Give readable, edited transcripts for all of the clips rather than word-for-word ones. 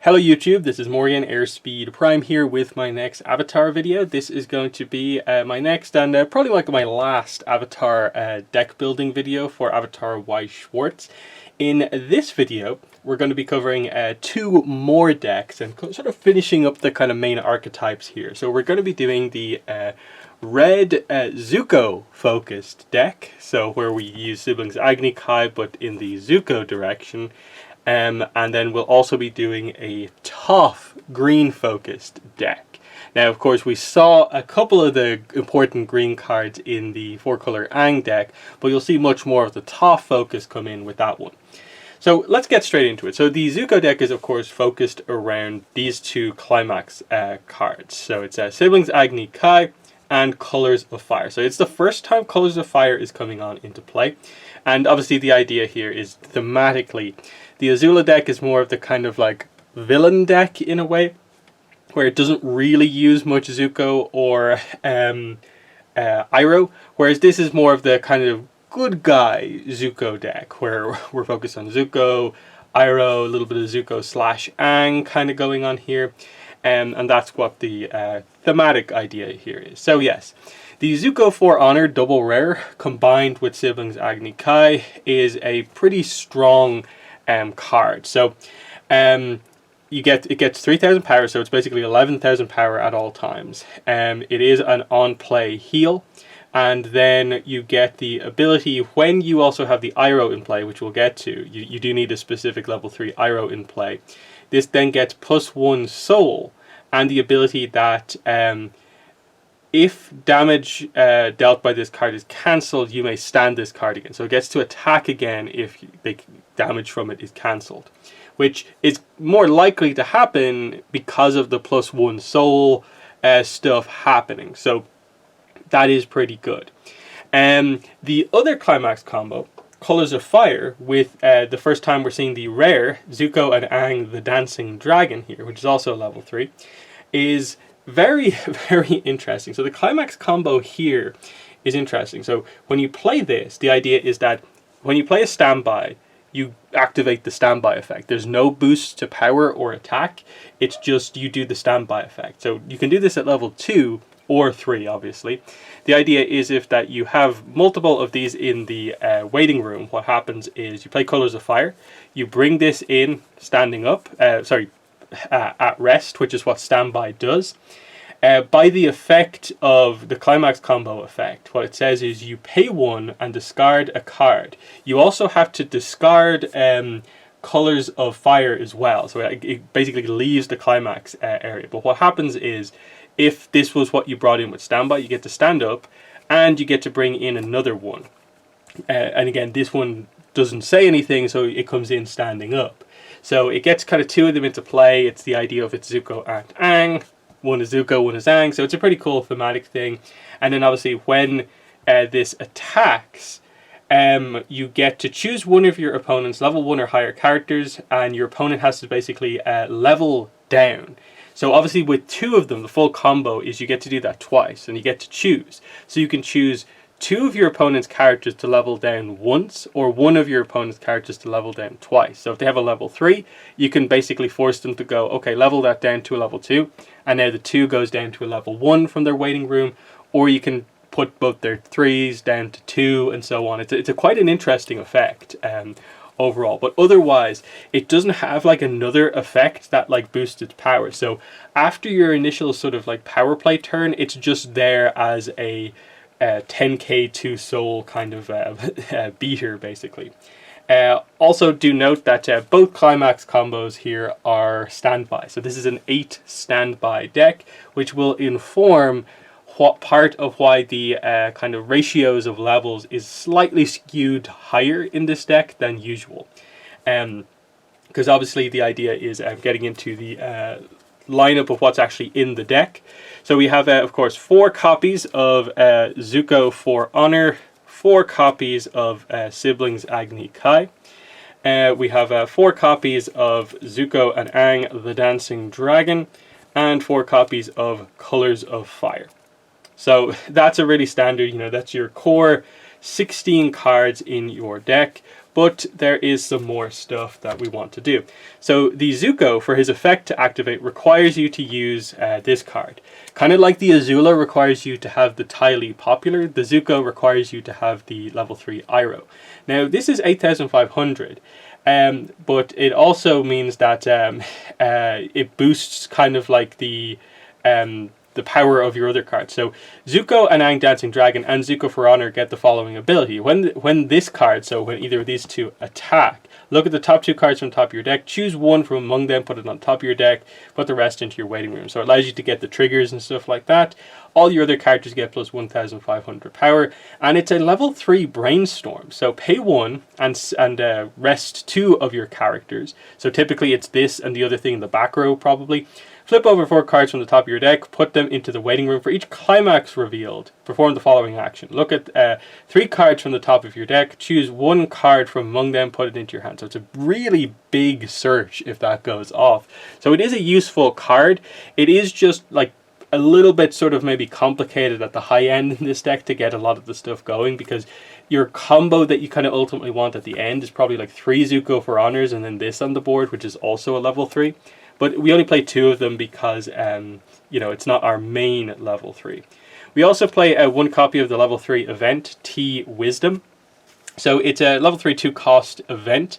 Hello YouTube, this is Morgan Airspeed Prime here with my next Avatar video. This is going to be my next and probably like my last Avatar deck building video for Avatar Weiss Schwarz. In this video, we're going to be covering two more decks and sort of finishing up the kind of main archetypes here. So we're going to be doing the red Zuko focused deck, so where we use Siblings Agni Kai but in the Zuko direction. And then we'll also be doing a Toph green focused deck. Now, of course, we saw a couple of the important green cards in the 4-color Aang deck, but you'll see much more of the Toph focus come in with that one. So let's get straight into it. So the Zuko deck is, of course, focused around these two climax cards. So it's Siblings Agni Kai and Colors of Fire. So it's the first time Colors of Fire is coming on into play. And obviously the idea here is thematically, the Azula deck is more of the kind of like villain deck in a way, where it doesn't really use much Zuko or Iroh, whereas this is more of the kind of good guy Zuko deck, where we're focused on Zuko, Iroh, a little bit of Zuko slash Aang kind of going on here, and that's what the thematic idea here is. So yes, the Zuko for Honor double rare combined with Siblings Agni Kai is a pretty strong card. So it gets 3,000 power, so it's basically 11,000 power at all times. It is an on-play heal, and then you get the ability when you also have the Iroh in play, which we'll get to. You do need a specific level 3 Iroh in play. This then gets +1 soul, and the ability that if damage dealt by this card is cancelled, you may stand this card again. So it gets to attack again if the damage from it is cancelled, which is more likely to happen because of the +1 soul stuff happening. So that is pretty good. The other climax combo, Colors of Fire, with the first time we're seeing the rare Zuko and Aang the Dancing Dragon here, which is also level 3, is very, very interesting. So the climax combo here is interesting. So when you play this, the idea is that when you play a standby, you activate the standby effect. There's no boost to power or attack. It's just you do the standby effect. So you can do this at level 2 or 3, obviously. The idea is if that you have multiple of these in the waiting room, what happens is you play Colors of Fire, you bring this in standing up, at rest, which is what standby does. By the effect of the climax combo effect, what it says is you pay 1 and discard a card. You also have to discard Colors of Fire as well, so it basically leaves the climax area. But what happens is, if this was what you brought in with standby, you get to stand up and you get to bring in another one. And again, this one doesn't say anything, so it comes in standing up. So it gets kind of 2 of them into play. It's the idea of it's Zuko and Aang. One is Zuko, one is Aang. So it's a pretty cool thematic thing. And then obviously when this attacks, you get to choose one of your opponent's level 1 or higher characters, and your opponent has to basically level down. So obviously with 2 of them, the full combo is you get to do that twice, and you get to choose. So you can choose 2 of your opponent's characters to level down once, or 1 of your opponent's characters to level down twice. So if they have a level 3, you can basically force them to go, okay, level that down to a level 2, and now the 2 goes down to a level 1 from their waiting room, or you can put both their 3s down to 2, and so on. It's quite an interesting effect overall, but otherwise it doesn't have like another effect that like boosts its power. So after your initial sort of like power play turn, it's just there as a 10k 2 soul kind of beater basically. Also do note that both climax combos here are standby. So this is an 8 standby deck, which will inform what part of why the kind of ratios of levels is slightly skewed higher in this deck than usual. Because obviously the idea is getting into the lineup of what's actually in the deck. So we have, of course, 4 copies of Zuko for Honor, 4 copies of Siblings Agni Kai. We have 4 copies of Zuko and Aang the Dancing Dragon, and 4 copies of Colors of Fire. So that's a really standard, that's your core 16 cards in your deck, but there is some more stuff that we want to do. So the Zuko, for his effect to activate, requires you to use this card. Kind of like the Azula requires you to have the Tylee Popular, the Zuko requires you to have the level 3 Iroh. Now this is 8,500. But it also means that it boosts kind of like the power of your other cards. So Zuko and Aang Dancing Dragon and Zuko for Honor get the following ability. When this card, so when either of these two attack, look at the top 2 cards from the top of your deck, choose one from among them, put it on top of your deck, put the rest into your waiting room. So it allows you to get the triggers and stuff like that. All your other characters get plus 1,500 power, and it's a level 3 brainstorm. So pay 1 and rest 2 of your characters. So typically it's this and the other thing in the back row probably. Flip over 4 cards from the top of your deck, put them into the waiting room. For each climax revealed, perform the following action. Look at 3 cards from the top of your deck, choose 1 card from among them, put it into your hand. So it's a really big search if that goes off. So it is a useful card. It is just like a little bit sort of maybe complicated at the high end in this deck to get a lot of the stuff going, because your combo that you kind of ultimately want at the end is probably like 3 Zuko for Honors and then this on the board, which is also a level 3. But we only play 2 of them because, you know, it's not our main level 3. We also play 1 copy of the level 3 event, T Wisdom. So it's a level 3 2 cost event.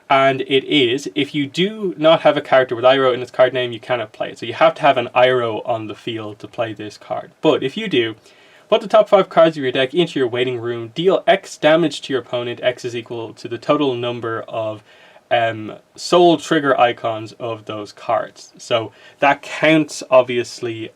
And it is, if you do not have a character with Iroh in its card name, you cannot play it. So you have to have an Iroh on the field to play this card. But if you do, put the top 5 cards of your deck into your waiting room, deal X damage to your opponent. X is equal to the total number of soul trigger icons of those cards. So that counts obviously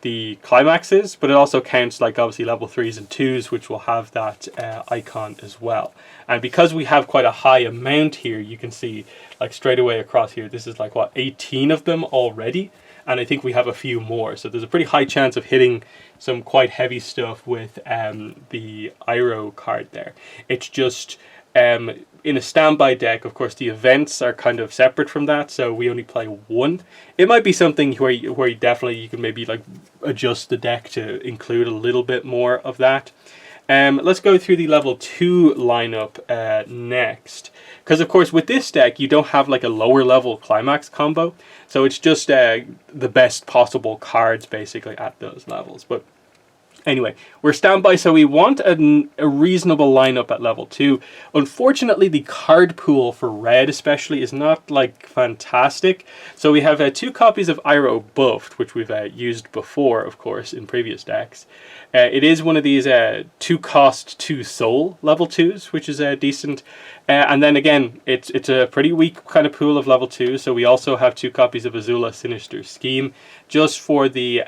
the climaxes, but it also counts like obviously level 3s and 2s, which will have that icon as well. And because we have quite a high amount here, you can see like straight away across here, this is like what, 18 of them already, and I think we have a few more. So there's a pretty high chance of hitting some quite heavy stuff with the Iroh card there. It's just in a standby deck, of course, the events are kind of separate from that, so we only play 1. It might be something where you definitely, you can maybe like adjust the deck to include a little bit more of that. Let's go through the level 2 lineup next. Because, of course, with this deck, you don't have like a lower level climax combo. So it's just the best possible cards, basically, at those levels. But anyway, we're standby, so we want a reasonable lineup at level 2. Unfortunately, the card pool for red especially is not like fantastic. So we have 2 copies of Iroh buffed, which we've used before, of course, in previous decks. It is one of these 2 cost 2 soul level 2s, which is decent. And then again, it's a pretty weak kind of pool of level 2. So we also have 2 copies of Azula Sinister Scheme, just for the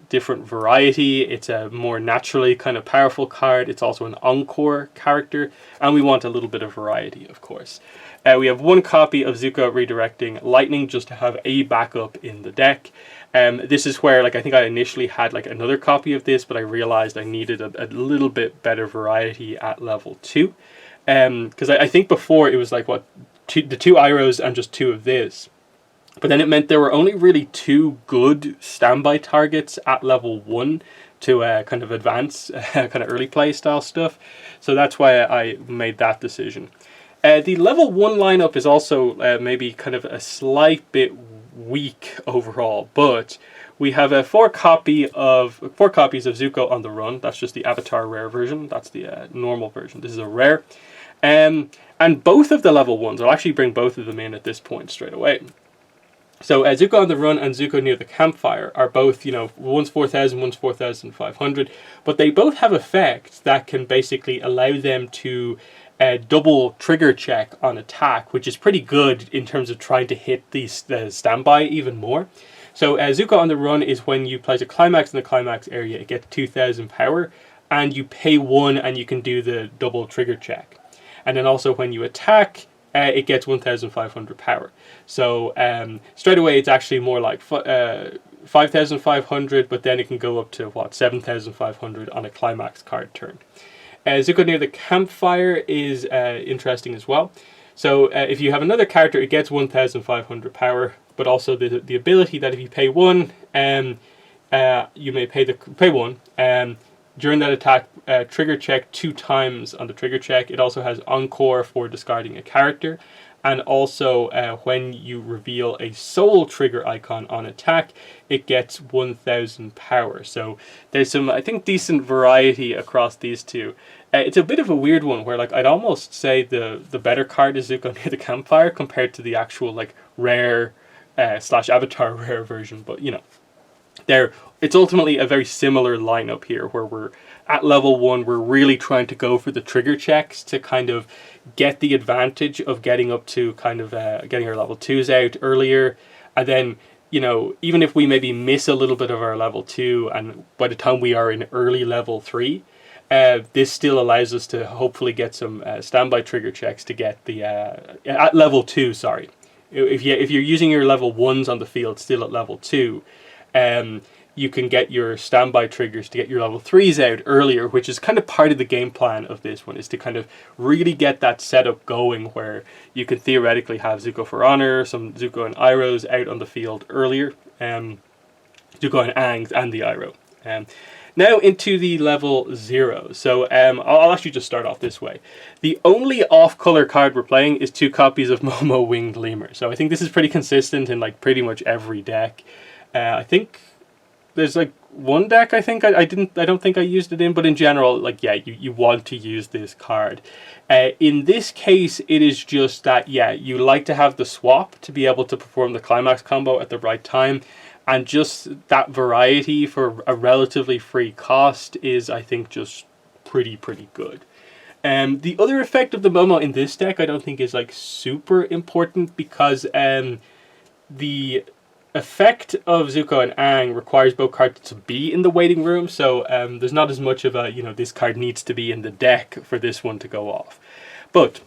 different variety. It's a more naturally kind of powerful card. It's also an encore character, and we want a little bit of variety, of course. We have 1 copy of Zuko Redirecting Lightning, just to have a backup in the deck. This is where, like, I think I initially had like another copy of this, but I realized I needed a little bit better variety at level 2. Because I think before it was like what, the 2 Irohs and just 2 of this. But then it meant there were only really 2 good standby targets at level 1 to kind of advance kind of early play style stuff. So that's why I made that decision. The level 1 lineup is also maybe kind of a slight bit weak overall, but we have 4 copies of Zuko on the run. That's just the Avatar rare version. That's the normal version. This is a rare. And both of the level 1s, I'll actually bring both of them in at this point straight away. So Zuko on the Run and Zuko Near the Campfire are both, you know, one's 4,000, one's 4,500, but they both have effects that can basically allow them to double trigger check on attack, which is pretty good in terms of trying to hit the standby even more. So Zuko on the Run is when you place a climax in the climax area, it gets 2,000 power, and you pay 1 and you can do the double trigger check. And then also when you attack, it gets 1,500 power. So straight away it's actually more like 5,500, but then it can go up to what, 7,500 on a climax card turn. Zuko Near the Campfire is interesting as well. So if you have another character, it gets 1,500 power, but also the ability that if you pay 1, you may pay 1. During that attack, trigger check 2 times on the trigger check. It also has Encore for discarding a character. And also, when you reveal a soul trigger icon on attack, it gets 1000 power. So there's some, I think, decent variety across these two. It's a bit of a weird one where, like, I'd almost say the better card is Zuko near the campfire compared to the actual, like, rare slash Avatar rare version. But, you know, it's ultimately a very similar lineup here where we're at level 1, we're really trying to go for the trigger checks to kind of get the advantage of getting up to kind of getting our level 2s out earlier. And then, you know, even if we maybe miss a little bit of our level 2 and by the time we are in early level 3, this still allows us to hopefully get some standby trigger checks to get the at level 2, sorry. If you're using your level 1s on the field still at level 2, you can get your standby triggers to get your level 3s out earlier, which is kind of part of the game plan of this one, is to kind of really get that setup going where you could theoretically have Zuko for Honor, some Zuko and Irohs out on the field earlier, Zuko and Aangs and the Iroh. Now into the level 0. So I'll actually just start off this way. The only off-color card we're playing is 2 copies of Momo Winged Lemur. So I think this is pretty consistent in like pretty much every deck. I think there's like one deck I don't think I used it in, but in general, like, yeah, you want to use this card. In this case, it is just that, yeah, you like to have the swap to be able to perform the climax combo at the right time, and just that variety for a relatively free cost is, I think, just pretty good. The other effect of the Momo in this deck I don't think is like super important, because the effect of Zuko and Aang requires both cards to be in the waiting room, so there's not as much of a, you know, this card needs to be in the deck for this one to go off. But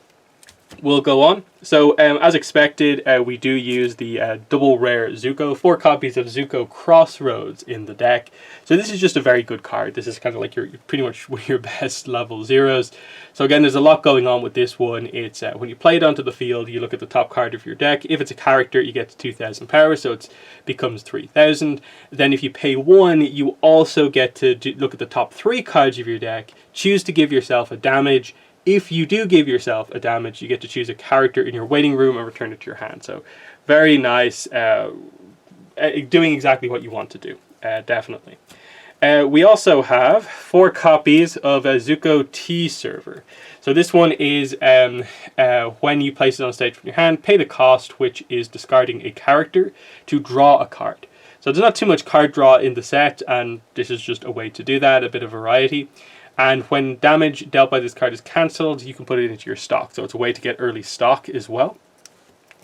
we'll go on. So as expected, we do use the double rare Zuko, 4 copies of Zuko Crossroads in the deck. So this is just a very good card. This is kind of like your pretty much one of your best level 0s. So again, there's a lot going on with this one. It's when you play it onto the field, you look at the top card of your deck. If it's a character, you get to 2000 power, so it becomes 3000. Then if you pay 1, you also get to look at the top 3 cards of your deck, choose to give yourself a damage. If you do give yourself a damage, you get to choose a character in your waiting room and return it to your hand. So very nice, doing exactly what you want to do, definitely. We also have 4 copies of a Zuko T server. So this one is when you place it on stage from your hand, pay the cost, which is discarding a character to draw a card. So there's not too much card draw in the set, and this is just a way to do that, a bit of variety. And when damage dealt by this card is cancelled, you can put it into your stock. So it's a way to get early stock as well.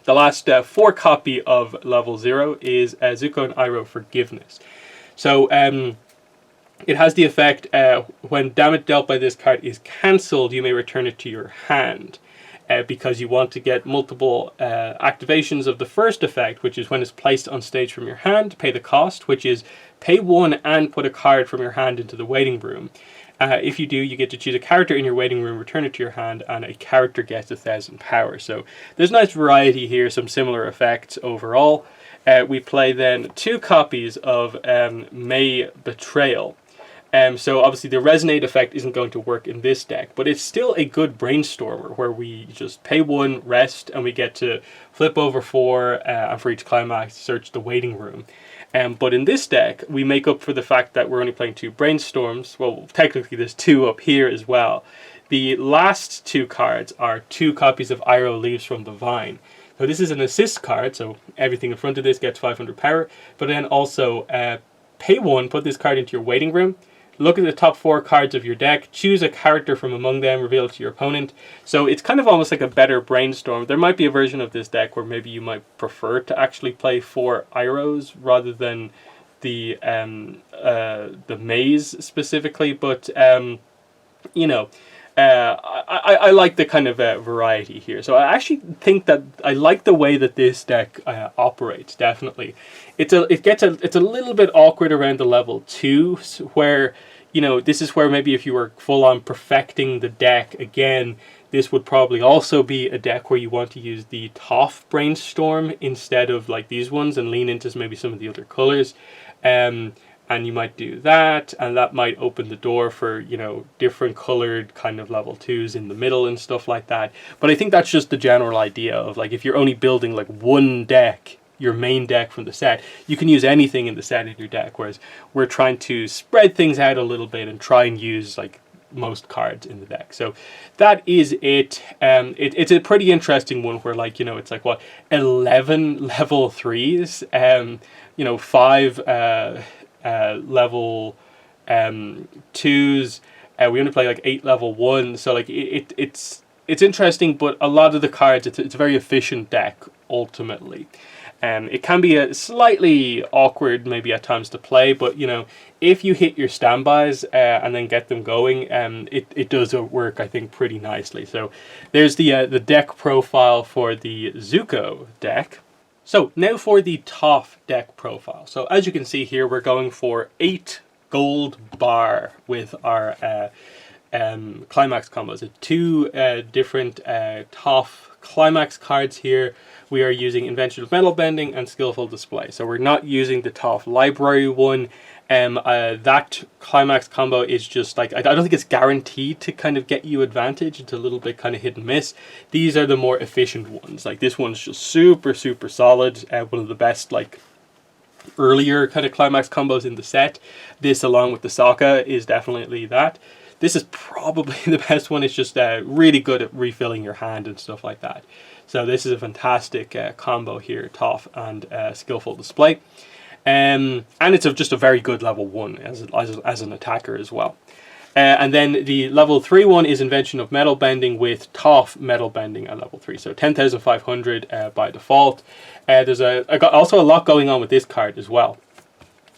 The last 4 copy of level 0 is Zuko and Iroh Forgiveness. So it has the effect, when damage dealt by this card is cancelled, you may return it to your hand. Because you want to get multiple activations of the first effect, which is when it's placed on stage from your hand, pay the cost, which is pay 1 and put a card from your hand into the waiting room. If you do, you get to choose a character in your waiting room, return it to your hand, and a character gets 1000 power. So there's nice variety here, some similar effects overall. We play then 2 copies of May Betrayal. So obviously the resonate effect isn't going to work in this deck, but it's still a good brainstormer where we just pay 1, rest, and we get to flip over 4, and for each climax search the waiting room. But in this deck, we make up for the fact that we're only playing 2 brainstorms. Well, technically there's 2 up here as well. The last 2 cards are 2 copies of Iroh Leaves from the Vine. So this is an assist card, so everything in front of this gets 500 power. But then also pay 1, put this card into your waiting room. Look at the top 4 cards of your deck, choose a character from among them, reveal it to your opponent. So it's kind of almost like a better brainstorm. There might be a version of this deck where maybe you might prefer to actually play 4 Irohs rather than the maze specifically, but you know, I like the kind of variety here. So I actually think that I like the way that this deck operates, definitely. It's a little bit awkward around the level 2, where, you know, this is where maybe if you were full on perfecting the deck again, this would probably also be a deck where you want to use the Toph Brainstorm instead of like these ones and lean into maybe some of the other colors. and you might do that, and that might open the door for, you know, different colored kind of level 2s in the middle and stuff like that. But I think that's just the general idea of, like, if you're only building like one deck, your main deck from the set, you can use anything in the set in your deck, whereas we're trying to spread things out a little bit and try and use like most cards in the deck. So that is it. It's a pretty interesting one where, like, you know, it's like what, 11 level 3s, you know, 5 level 2s. We only play like 8 level 1s, so like it's interesting, but a lot of the cards, it's a very efficient deck ultimately. It can be a slightly awkward maybe at times to play, but, you know, if you hit your standbys and then get them going, it does work, I think, pretty nicely. So there's the deck profile for the Zuko deck. So now for the Toph deck profile. So as you can see here, we're going for 8 gold bar with our climax combos. So 2 different Toph climax cards here. We are using Invention of Metal Bending and Skillful Display. So we're not using the Toph library one. That climax combo is just like, I don't think it's guaranteed to kind of get you advantage. It's a little bit kind of hit and miss. These are the more efficient ones. Like this one's just super, super solid. One of the best, like, earlier kind of climax combos in the set. This, along with the Sokka, is definitely that. This is probably the best one. It's just really good at refilling your hand and stuff like that. So this is a fantastic combo here, Toph and Skillful Display. And it's just a very good level 1 as an attacker as well. And then the level 3 one is Invention of Metal Bending with Toph Metal Bending at level 3. So 10,500 by default. There's also a lot going on with this card as well.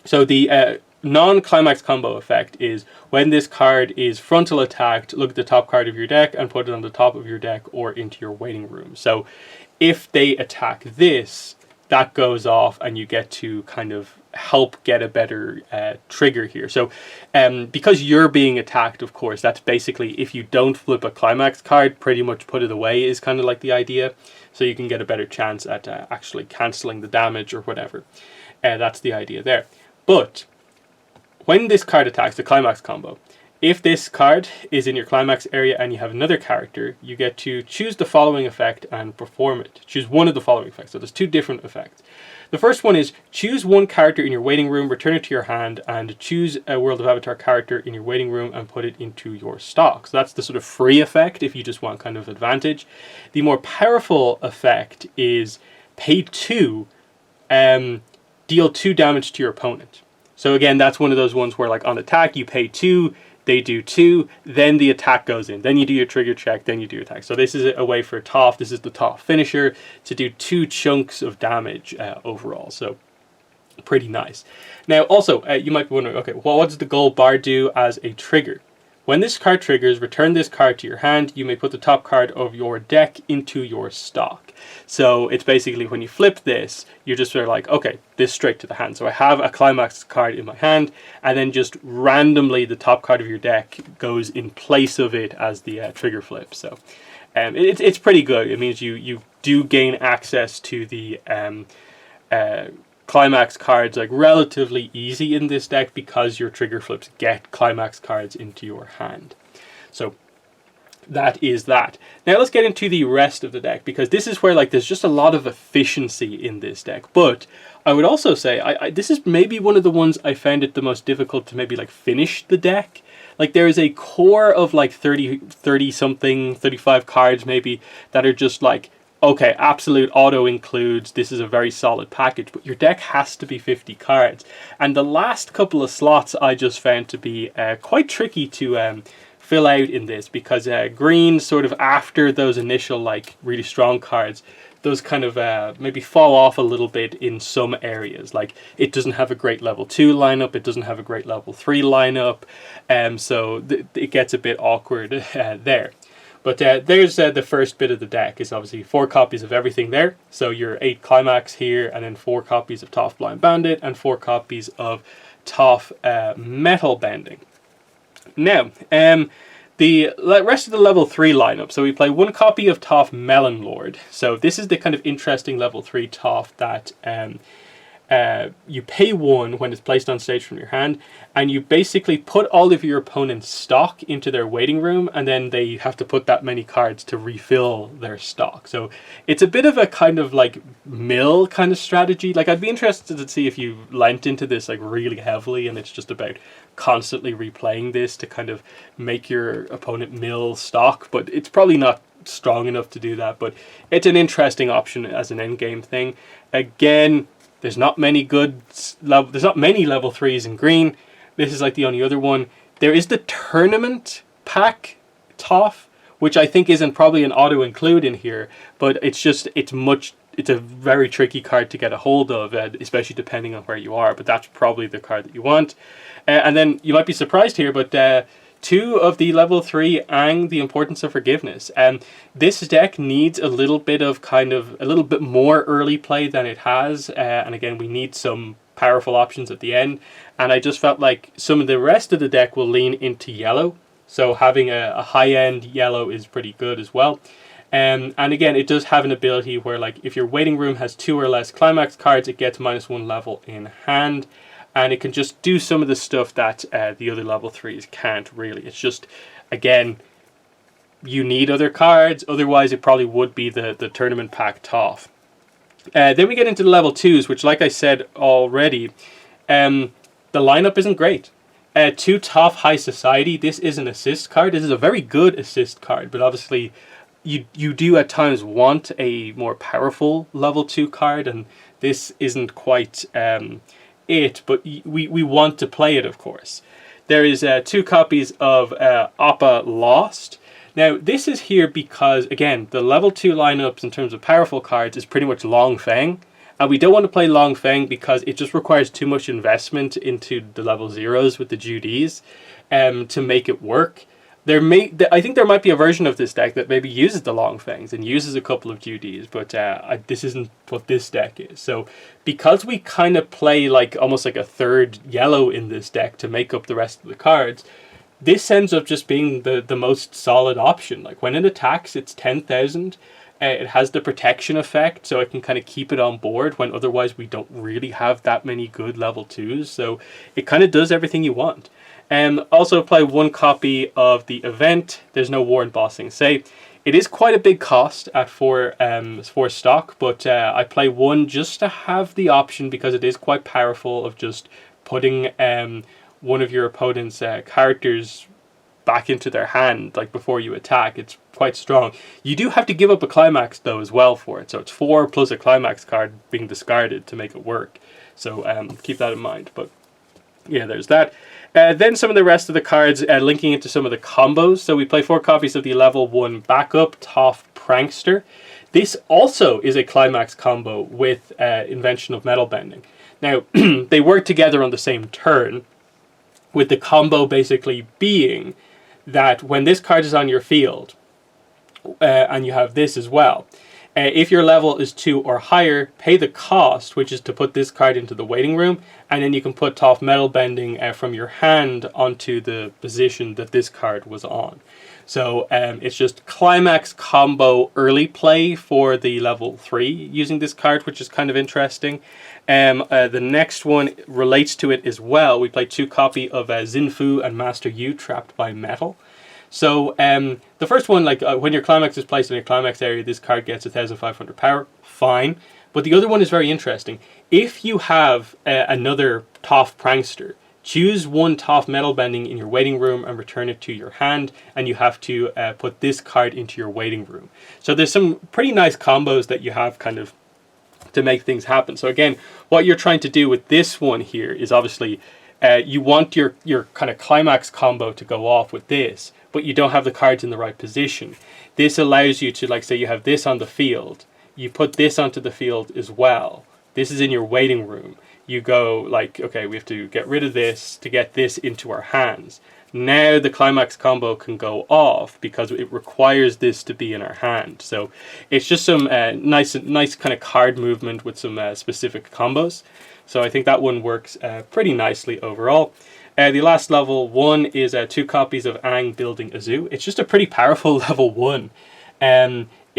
So the non-climax combo effect is when this card is frontal attacked, look at the top card of your deck and put it on the top of your deck or into your waiting room. So if they attack this, that goes off and you get to kind of help get a better trigger here. So because you're being attacked, of course, that's basically, if you don't flip a climax card, pretty much put it away is kind of like the idea. So you can get a better chance at actually cancelling the damage or whatever. That's the idea there. But when this card attacks, the climax combo, if this card is in your climax area and you have another character, you get to choose the following effect and perform it. Choose one of the following effects. So there's 2 different effects. The first one is choose one character in your waiting room, return it to your hand, and choose a World of Avatar character in your waiting room and put it into your stock. So that's the sort of free effect if you just want kind of advantage. The more powerful effect is pay 2, deal 2 damage to your opponent. So again, that's one of those ones where, like, on attack, you pay 2, they do 2, then the attack goes in. Then you do your trigger check, then you do your attack. So this is a way for Toph, this is the Toph finisher, to do 2 chunks of damage overall. So pretty nice. Now also, you might be wondering, okay, well, what does the gold bar do as a trigger? When this card triggers, return this card to your hand. You may put the top card of your deck into your stock. So it's basically when you flip this, you're just sort of like, okay, this straight to the hand. So I have a climax card in my hand, and then just randomly the top card of your deck goes in place of it as the trigger flip. So it's pretty good. It means you do gain access to the climax cards like relatively easy in this deck because your trigger flips get climax cards into your hand. So that is that. Now let's get into the rest of the deck, because this is where, like, there's just a lot of efficiency in this deck. But I would also say this is maybe one of the ones I found it the most difficult to maybe like finish the deck. Like, there is a core of like 30 something, 35 cards maybe, that are just like, okay, absolute auto includes, this is a very solid package, but your deck has to be 50 cards. And the last couple of slots I just found to be quite tricky to fill out in this, because green, sort of after those initial like really strong cards, those kind of maybe fall off a little bit in some areas. Like, it doesn't have a great level 2 lineup, it doesn't have a great level 3 lineup, so it gets a bit awkward there. But there's the first bit of the deck is obviously 4 copies of everything there. So your 8 Climax here, and then 4 copies of Toph Blind Bandit, and 4 copies of Toph Metal Bending. Now, the rest of the level 3 lineup. So we play 1 copy of Toph Melon Lord. So this is the kind of interesting level 3 Toph that you pay 1 when it's placed on stage from your hand, and you basically put all of your opponent's stock into their waiting room, and then they have to put that many cards to refill their stock. So it's a bit of a kind of like mill kind of strategy. Like, I'd be interested to see if you lent into this like really heavily, and it's just about constantly replaying this to kind of make your opponent mill stock, but it's probably not strong enough to do that. But it's an interesting option as an endgame thing. Again, there's not many there's not many level 3s in green. This is like the only other one. There is the tournament pack Toph, which I think isn't probably an auto include in here, but it's a very tricky card to get a hold of, especially depending on where you are, but that's probably the card that you want. And then you might be surprised here, but 2 of the level 3 Aang, the Importance of Forgiveness. This deck needs a little bit more early play than it has, and again, we need some powerful options at the end, and I just felt like some of the rest of the deck will lean into yellow, so having a high-end yellow is pretty good as well. And again, it does have an ability where, like, if your waiting room has 2 or less climax cards, it gets -1 level in hand. And it can just do some of the stuff that the other level 3s can't really. It's just, again, you need other cards. Otherwise, it probably would be the tournament pack Toph. Then we get into the level 2s, which, like I said already, the lineup isn't great. 2 Toph High Society. This is an assist card. This is a very good assist card, but obviously you do at times want a more powerful level 2 card, and this isn't quite but we want to play it, of course. There is 2 copies of Appa Lost. Now, this is here because, again, the level 2 lineups in terms of powerful cards is pretty much Long Feng. And we don't want to play Long Feng because it just requires too much investment into the level 0s with the Judies to make it work. I think there might be a version of this deck that maybe uses the Long Fangs and uses a couple of Judies, but this isn't what this deck is. So because we kind of play like almost like a third yellow in this deck to make up the rest of the cards, this ends up just being the most solid option. Like, when it attacks, it's 10,000. It has the protection effect, so it can kind of keep it on board when otherwise we don't really have that many good level 2s. So it kind of does everything you want. Also play 1 copy of the event. There's no war in Bossing Say. It is quite a big cost at 4 stock, but I play 1 just to have the option because it is quite powerful of just putting one of your opponent's characters back into their hand like before you attack. It's quite strong. You do have to give up a climax though as well for it, so it's 4 plus a climax card being discarded to make it work. So keep that in mind. But yeah, there's that. Then some of the rest of the cards linking into some of the combos. So we play 4 copies of the level 1 backup Toph Prankster. This also is a climax combo with Invention of Metal Bending. Now, they work together on the same turn, with the combo basically being that when this card is on your field, and you have this as well, if your level is 2 or higher, pay the cost, which is to put this card into the waiting room, and then you can put Toph Metal Bending from your hand onto the position that this card was on. So it's just climax combo early play for the level 3 using this card, which is kind of interesting. The next one relates to it as well. We play 2 copy of Zinfu and Master Yu Trapped by Metal. So the first one, like when your climax is placed in a climax area, this card gets 1,500 power. Fine. But the other one is very interesting. If you have another Toph Prankster, choose 1 Toph Metal Bending in your waiting room and return it to your hand, and you have to put this card into your waiting room. So there's some pretty nice combos that you have kind of to make things happen. So again, what you're trying to do with this one here is obviously you want your kind of climax combo to go off with this, but you don't have the cards in the right position. This allows you to, like, say you have this on the field, you put this onto the field as well. This is in your waiting room. You go like, okay, we have to get rid of this to get this into our hands. Now the climax combo can go off because it requires this to be in our hand. So it's just some nice kind of card movement with some specific combos. So I think that one works pretty nicely overall. The last level 1 is 2 copies of Aang Building a Zoo. It's just a pretty powerful level 1.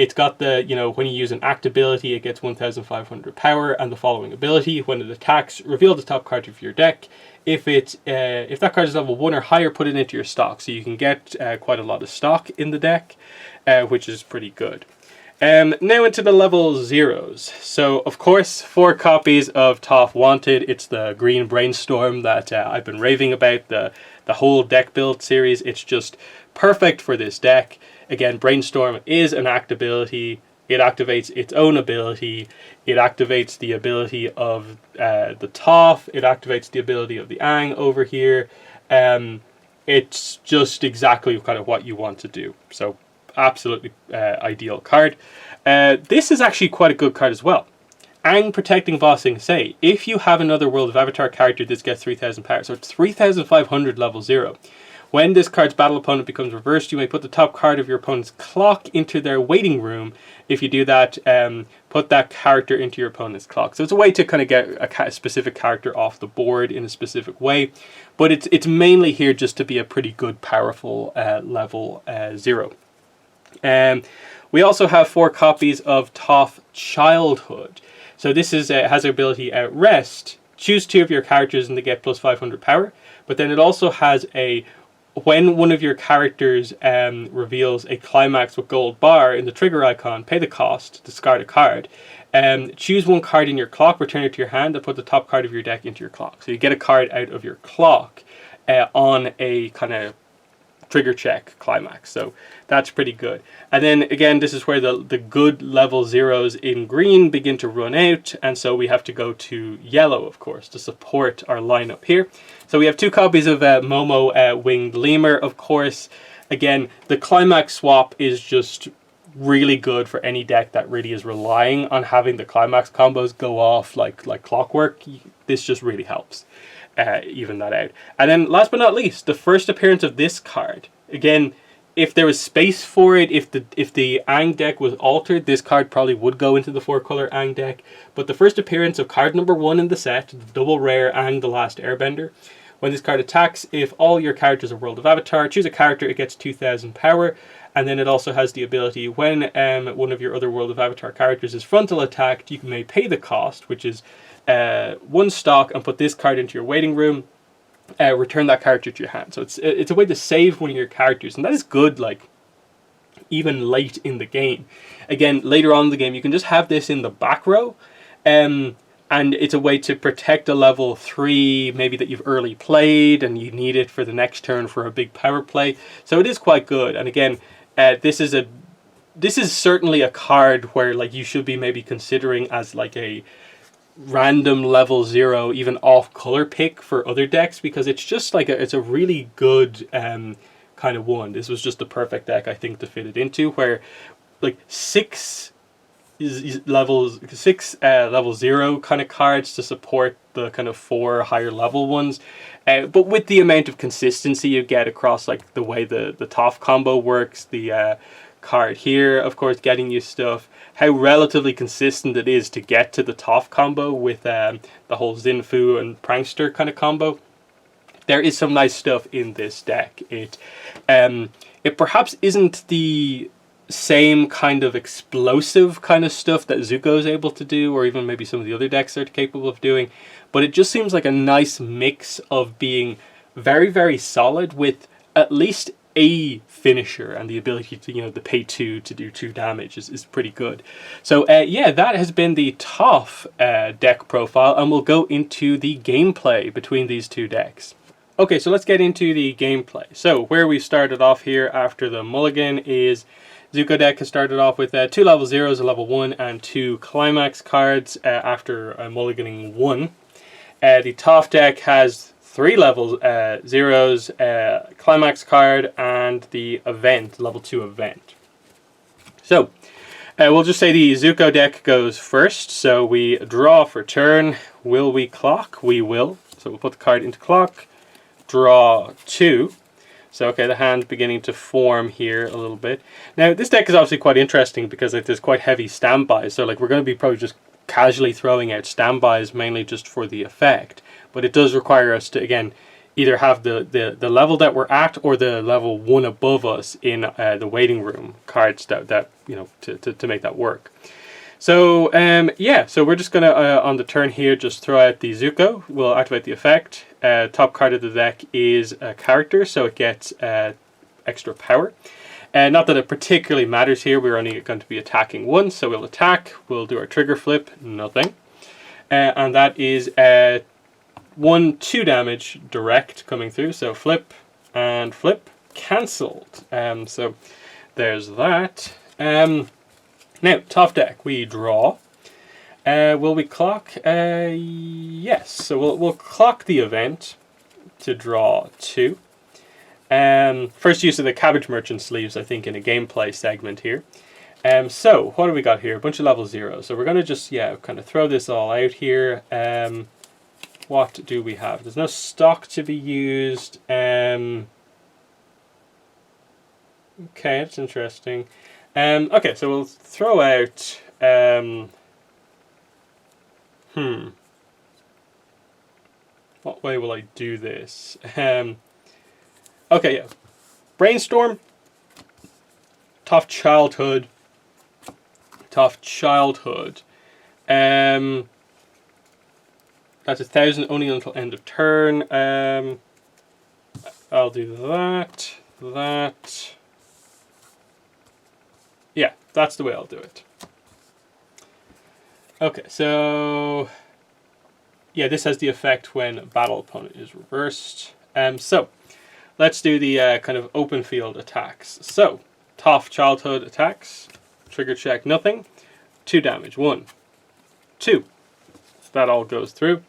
It's got the, when you use an act ability, it gets 1500 power, and the following ability: when it attacks, reveal the top card of your deck. If that card is level 1 or higher, put it into your stock. So you can get quite a lot of stock in the deck, which is pretty good. Now into the level zeros. So of course, 4 copies of Toph Wanted. It's the green brainstorm that I've been raving about, the whole deck build series. It's just perfect for this deck. Again, brainstorm is an act ability. It activates its own ability. It activates the ability of the Toph. It activates the ability of the Aang over here. It's just exactly kind of what you want to do. So absolutely ideal card. This is actually quite a good card as well. Aang protecting Ba Sing Se. If you have another World of Avatar character, this gets 3000 power. So it's 3500 level 0. When this card's battle opponent becomes reversed, you may put the top card of your opponent's clock into their waiting room. If you do that, put that character into your opponent's clock. So it's a way to kind of get a specific character off the board in a specific way. But it's mainly here just to be a pretty good, powerful level 0. We also have 4 copies of Toph Childhood. So this is has the ability Rest. Choose 2 of your characters and they get plus 500 power. But then it also has when one of your characters reveals a climax with gold bar in the trigger icon, pay the cost, discard a card. Choose 1 card in your clock, return it to your hand, and put the top card of your deck into your clock. So you get a card out of your clock on a kind of trigger check climax. So that's pretty good. And then again, this is where the good level zeros in green begin to run out, and so we have to go to yellow, of course, to support our lineup here. So we have 2 copies of Momo Winged Lemur, of course. Again, the climax swap is just really good for any deck that really is relying on having the climax combos go off like clockwork. This just really helps even that out. And then last but not least, the first appearance of this card. Again, if there was space for it, if the Aang deck was altered, this card probably would go into the 4-color Aang deck. But the first appearance of card number 1 in the set, the double rare Aang the Last Airbender. When this card attacks, if all your characters are World of Avatar, choose a character, it gets 2000 power. And then it also has the ability, when one of your other World of Avatar characters is frontal attacked, you may pay the cost, which is 1 stock, and put this card into your waiting room. Return that character to your hand. So it's a way to save one of your characters, and that is good, like, even late in the game. Again, later on in the game, you can just have this in the back row, and it's a way to protect a level 3, maybe that you've early played, and you need it for the next turn for a big power play. So it is quite good. And again, this is certainly a card where, like, you should be maybe considering as like a random level 0, even off color pick for other decks, because it's just like it's a really good kind of one. This was just the perfect deck, I think, to fit it into, where like 6 level 0 kind of cards to support the kind of 4 higher level ones, but with the amount of consistency you get across, like the way the Toph combo works, the card here, of course, getting you stuff, how relatively consistent it is to get to the Toph combo with the whole Zinfu and Prankster kind of combo. There is some nice stuff in this deck. It perhaps isn't the same kind of explosive kind of stuff that Zuko is able to do, or even maybe some of the other decks are capable of doing, but it just seems like a nice mix of being very, very solid with at least a finisher, and the ability to, the pay 2 to do 2 damage is pretty good. So yeah, that has been the Toph deck profile, and we'll go into the gameplay between these 2 decks. Okay, so let's get into the gameplay. So where we started off here after the mulligan is Zuko deck has started off with 2 level 0s, a level 1, and 2 climax cards after mulliganing 1. The Toph deck has 3 level 0s, climax card, and the event, level 2 event. So we'll just say the Zuko deck goes first. So we draw for turn. Will we clock? We will. So we'll put the card into clock. Draw 2. So okay, the hand's beginning to form here a little bit. Now this deck is obviously quite interesting because there's quite heavy standbys. So like we're going to be probably just casually throwing out standbys mainly just for the effect. But it does require us to, again, either have the level that we're at or the level one above us in the waiting room cards that you know, to make that work. So yeah, so we're just gonna on the turn here just throw out the Zuko. We'll activate the effect. Top card of the deck is a character, so it gets extra power. Not that it particularly matters here. We're only going to be attacking once, so we'll attack. We'll do our trigger flip, nothing, and that is 1/2 damage direct coming through. So flip and flip, cancelled. So there's that. Now, top deck, we draw. Will we clock? Yes. So we'll clock the event to draw 2. First use of the Cabbage Merchant sleeves, I think, in a gameplay segment here. So what do we got here? A bunch of level 0. So we're going to just, yeah, kind of throw this all out here. What do we have? There's no stock to be used. Okay, that's interesting. Okay, so we'll throw out what way will I do this? Okay, yeah. Brainstorm. Toph Childhood. Toph Childhood. That's 1,000 only until end of turn. I'll do that. That. Yeah, that's the way I'll do it. Okay, so yeah, this has the effect when battle opponent is reversed. So let's do the kind of open field attacks. So Toph Childhood attacks, trigger check, nothing, 2 damage, 1, 2. That all goes through.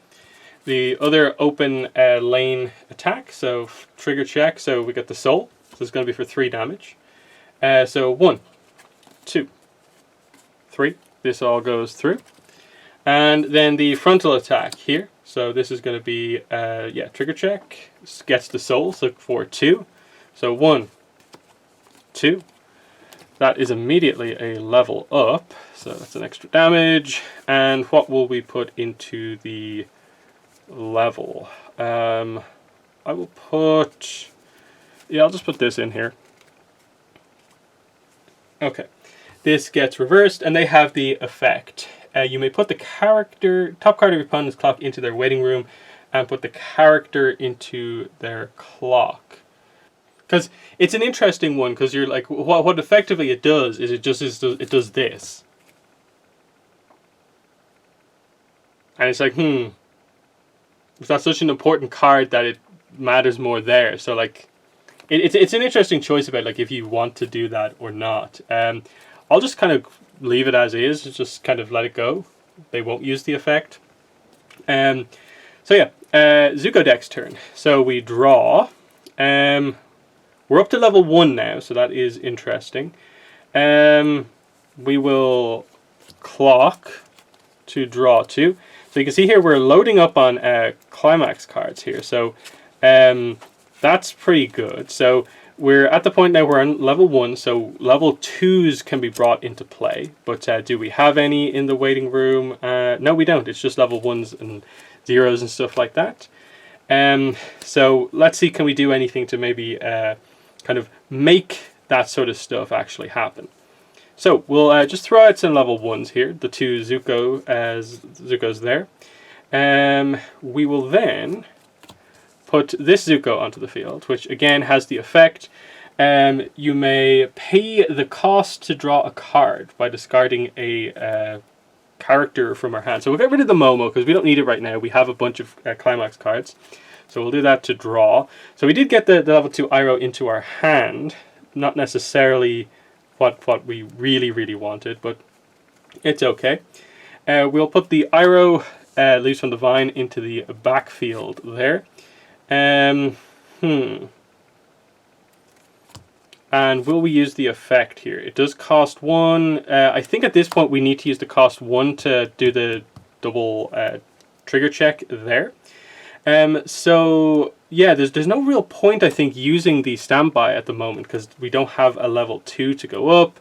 The other open lane attack, so trigger check, so we got the soul. So it's going to be for 3 damage. So 1, 2, 3. This all goes through. And then the frontal attack here. So this is going to be, yeah, trigger check. Gets the soul, so for 2. So 1, 2. That is immediately a level up. So that's an extra damage. And what will we put into the level? I will put... Yeah, I'll just put this in here. Okay. This gets reversed, and they have the effect. You may put the character, top card of your opponent's clock into their waiting room and put the character into their clock. Because it's an interesting one, because you're like, what effectively it does is it does this. And it's like, it's not such an important card that it matters more there. So like, it's an interesting choice about like if you want to do that or not. I'll just kind of leave it as is, just kind of let it go. They won't use the effect. So yeah, Zuko deck's turn. So we draw. We're up to level 1 now, so that is interesting. We will clock to draw 2. So you can see here we're loading up on climax cards here. So that's pretty good. So we're at the point now we're on level 1, so level 2s can be brought into play. But do we have any in the waiting room? No, we don't. It's just level 1s and 0s and stuff like that. So let's see, can we do anything to maybe kind of make that sort of stuff actually happen. So we'll just throw out some level 1s here, the 2 Zuko's there. We will then put this Zuko onto the field, which again has the effect. You may pay the cost to draw a card by discarding a character from our hand. So we'll get rid of the Momo because we don't need it right now. We have a bunch of climax cards. So we'll do that to draw. So we did get the level 2 Iroh into our hand. Not necessarily what we really wanted, but it's okay. We'll put the Iroh Leaves from the Vine into the backfield there. And will we use the effect here? It does cost 1. I think at this point we need to use the cost 1 to do the double trigger check there. So yeah, there's no real point I think using the standby at the moment because we don't have a level 2 to go up,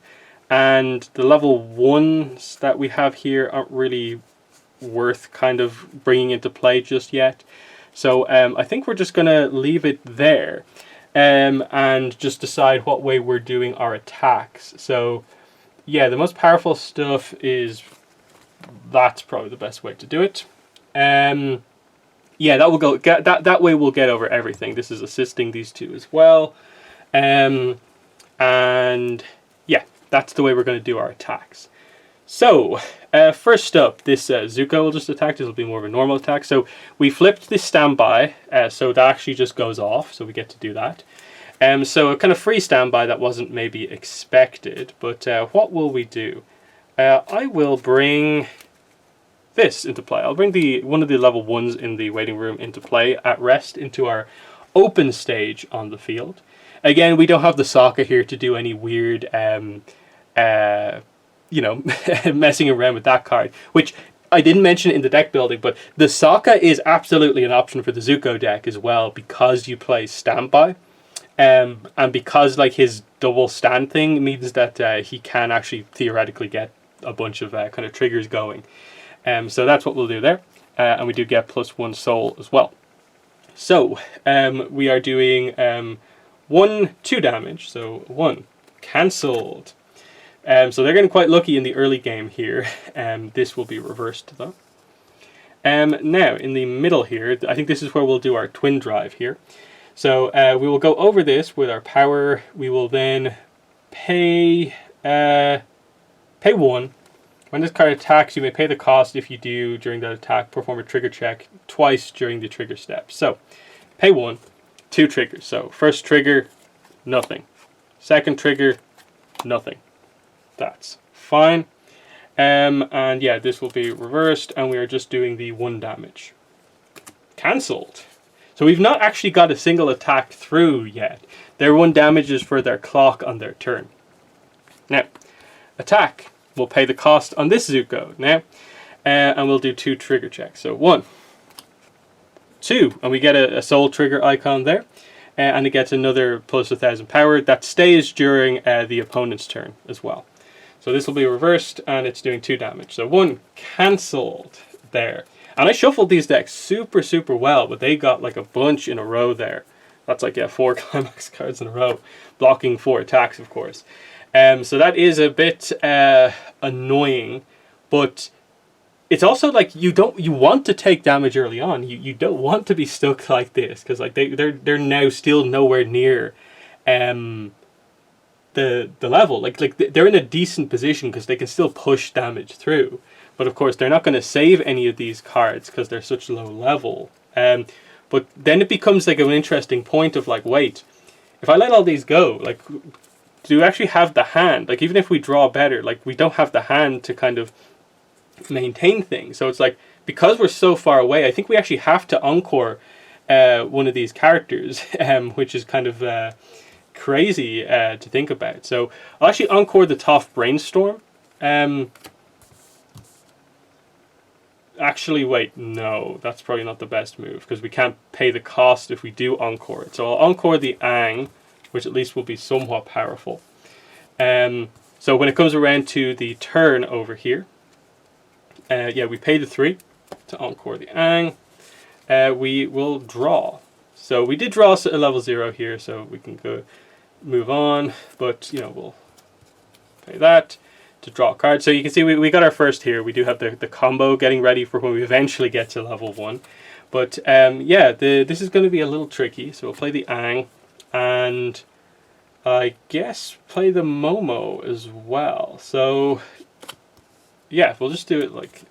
and the level 1s that we have here aren't really worth kind of bringing into play just yet. So I think we're just going to leave it there and just decide what way we're doing our attacks. So yeah, the most powerful stuff is, that's probably the best way to do it. Yeah, that will go, that way we'll get over everything. This is assisting these two as well. And yeah, that's the way we're going to do our attacks. So, first up, this Zuko will just attack. This will be more of a normal attack. So, we flipped this standby, so that actually just goes off, so we get to do that. So, a kind of free standby that wasn't maybe expected, but what will we do? I will bring this into play. I'll bring one of the level 1s in the waiting room into play at rest into our open stage on the field. Again, we don't have the Sokka here to do any weird you know, messing around with that card, which I didn't mention in the deck building, but the Sokka is absolutely an option for the Zuko deck as well, because you play standby, and because like his double stand thing means that he can actually theoretically get a bunch of kind of triggers going. So that's what we'll do there, and we do get +1 soul as well. So we are doing 1/2 damage, so 1 cancelled. So they're getting quite lucky in the early game here. This will be reversed though. Now in the middle here, I think this is where we'll do our twin drive here. So we will go over this with our power. We will then pay 1. When this card attacks, you may pay the cost. If you do during that attack, perform a trigger check twice during the trigger step. So pay 1, 2 triggers. So first trigger, nothing. Second trigger, nothing. That's fine. And yeah, this will be reversed, and we are just doing the 1 damage. Cancelled. So we've not actually got a single attack through yet. Their 1 damage is for their clock on their turn. Now, attack. We'll pay the cost on this Zuko now, and we'll do 2 trigger checks. So 1, 2, and we get a soul trigger icon there, and it gets another +1000 power that stays during the opponent's turn as well. So this will be reversed, and it's doing 2 damage. So 1 cancelled there. And I shuffled these decks super, super well, but they got like a bunch in a row there. That's like, yeah, 4 climax cards in a row, blocking 4 attacks, of course. So that is a bit annoying, but it's also like you want to take damage early on. You don't want to be stuck like this, because like they're now still nowhere near the level. Like they're in a decent position because they can still push damage through, but of course they're not going to save any of these cards because they're such low level. But then it becomes like an interesting point of like, wait, if I let all these go, like, do you actually have the hand? Like, even if we draw better, like, we don't have the hand to kind of maintain things. So it's like, because we're so far away, I think we actually have to encore one of these characters, which is kind of crazy to think about. So I'll actually encore the Toph Brainstorm. Actually, wait, no, that's probably not the best move, because we can't pay the cost if we do encore it. So I'll encore the Aang, which at least will be somewhat powerful. So when it comes around to the turn over here, yeah, we pay the 3 to encore the Aang. We will draw. So we did draw a level 0 here, so we can go move on, but you know, we'll pay that to draw a card. So you can see we got our first here. We do have the combo getting ready for when we eventually get to level 1. But yeah, this is going to be a little tricky. So we'll play the Aang, and I guess play the Momo as well. So yeah, we'll just do it like,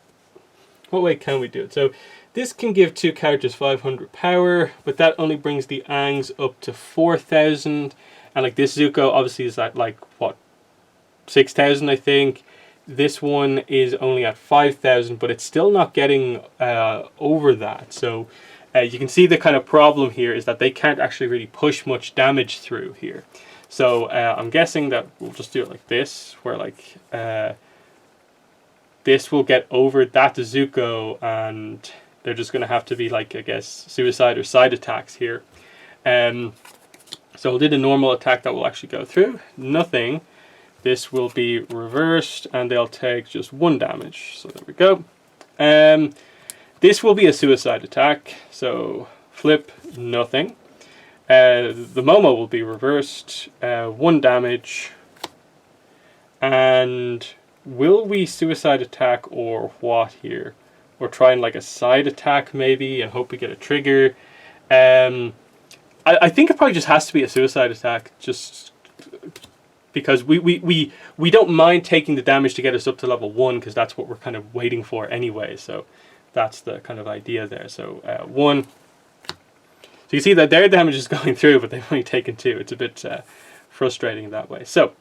what way can we do it? So this can give 2 characters 500 power, but that only brings the Aangs up to 4,000. And like this Zuko obviously is at like, what, 6,000 I think. This one is only at 5,000, but it's still not getting over that. So you can see the kind of problem here is that they can't actually really push much damage through here. So I'm guessing that we'll just do it like this, where like this will get over that Zuko, and they're just going to have to be like, I guess, suicide or side attacks here. So we'll do the normal attack that will actually go through. Nothing. This will be reversed, and they'll take just 1 damage. So there we go. This will be a suicide attack, so flip, nothing. The Momo will be reversed, 1 damage. And will we suicide attack or what here? Or try and like a side attack maybe and hope we get a trigger? I think it probably just has to be a suicide attack, just because we don't mind taking the damage to get us up to level 1, because that's what we're kind of waiting for anyway. So that's the kind of idea there. So 1. So you see that their damage is going through, but they've only taken 2. It's a bit frustrating that way. So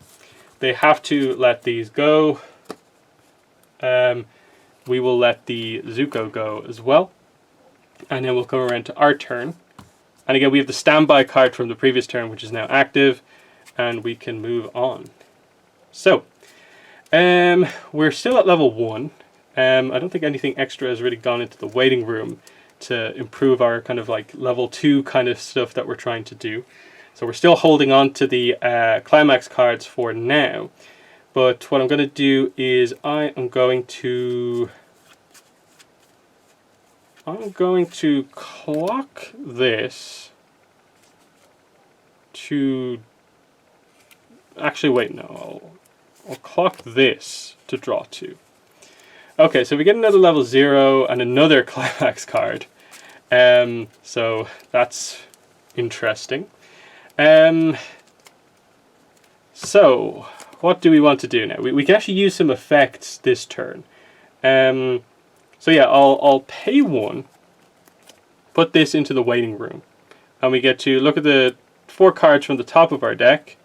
they have to let these go. We will let the Zuko go as well. And then we'll come around to our turn. And again, we have the standby card from the previous turn, which is now active. And we can move on. So, we're still at level 1. I don't think anything extra has really gone into the waiting room to improve our kind of like level 2 kind of stuff that we're trying to do. So we're still holding on to the climax cards for now. But what I'm going to do is I'm going to clock this to... Actually, wait, no. I'll clock this to draw 2. Okay, so we get another level 0 and another climax card. So that's interesting. So what do we want to do now? We can actually use some effects this turn. So yeah, I'll pay 1, put this into the waiting room, and we get to look at the 4 cards from the top of our deck.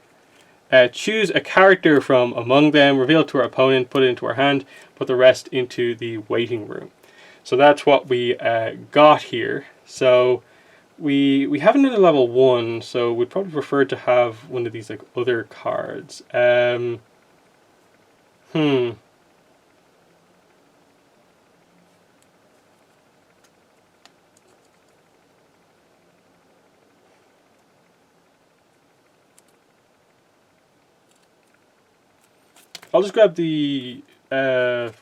Choose a character from among them, reveal it to our opponent, put it into our hand, put the rest into the waiting room. So that's what we got here. So we have another level 1, so we'd probably prefer to have one of these like other cards. I'll just grab the grab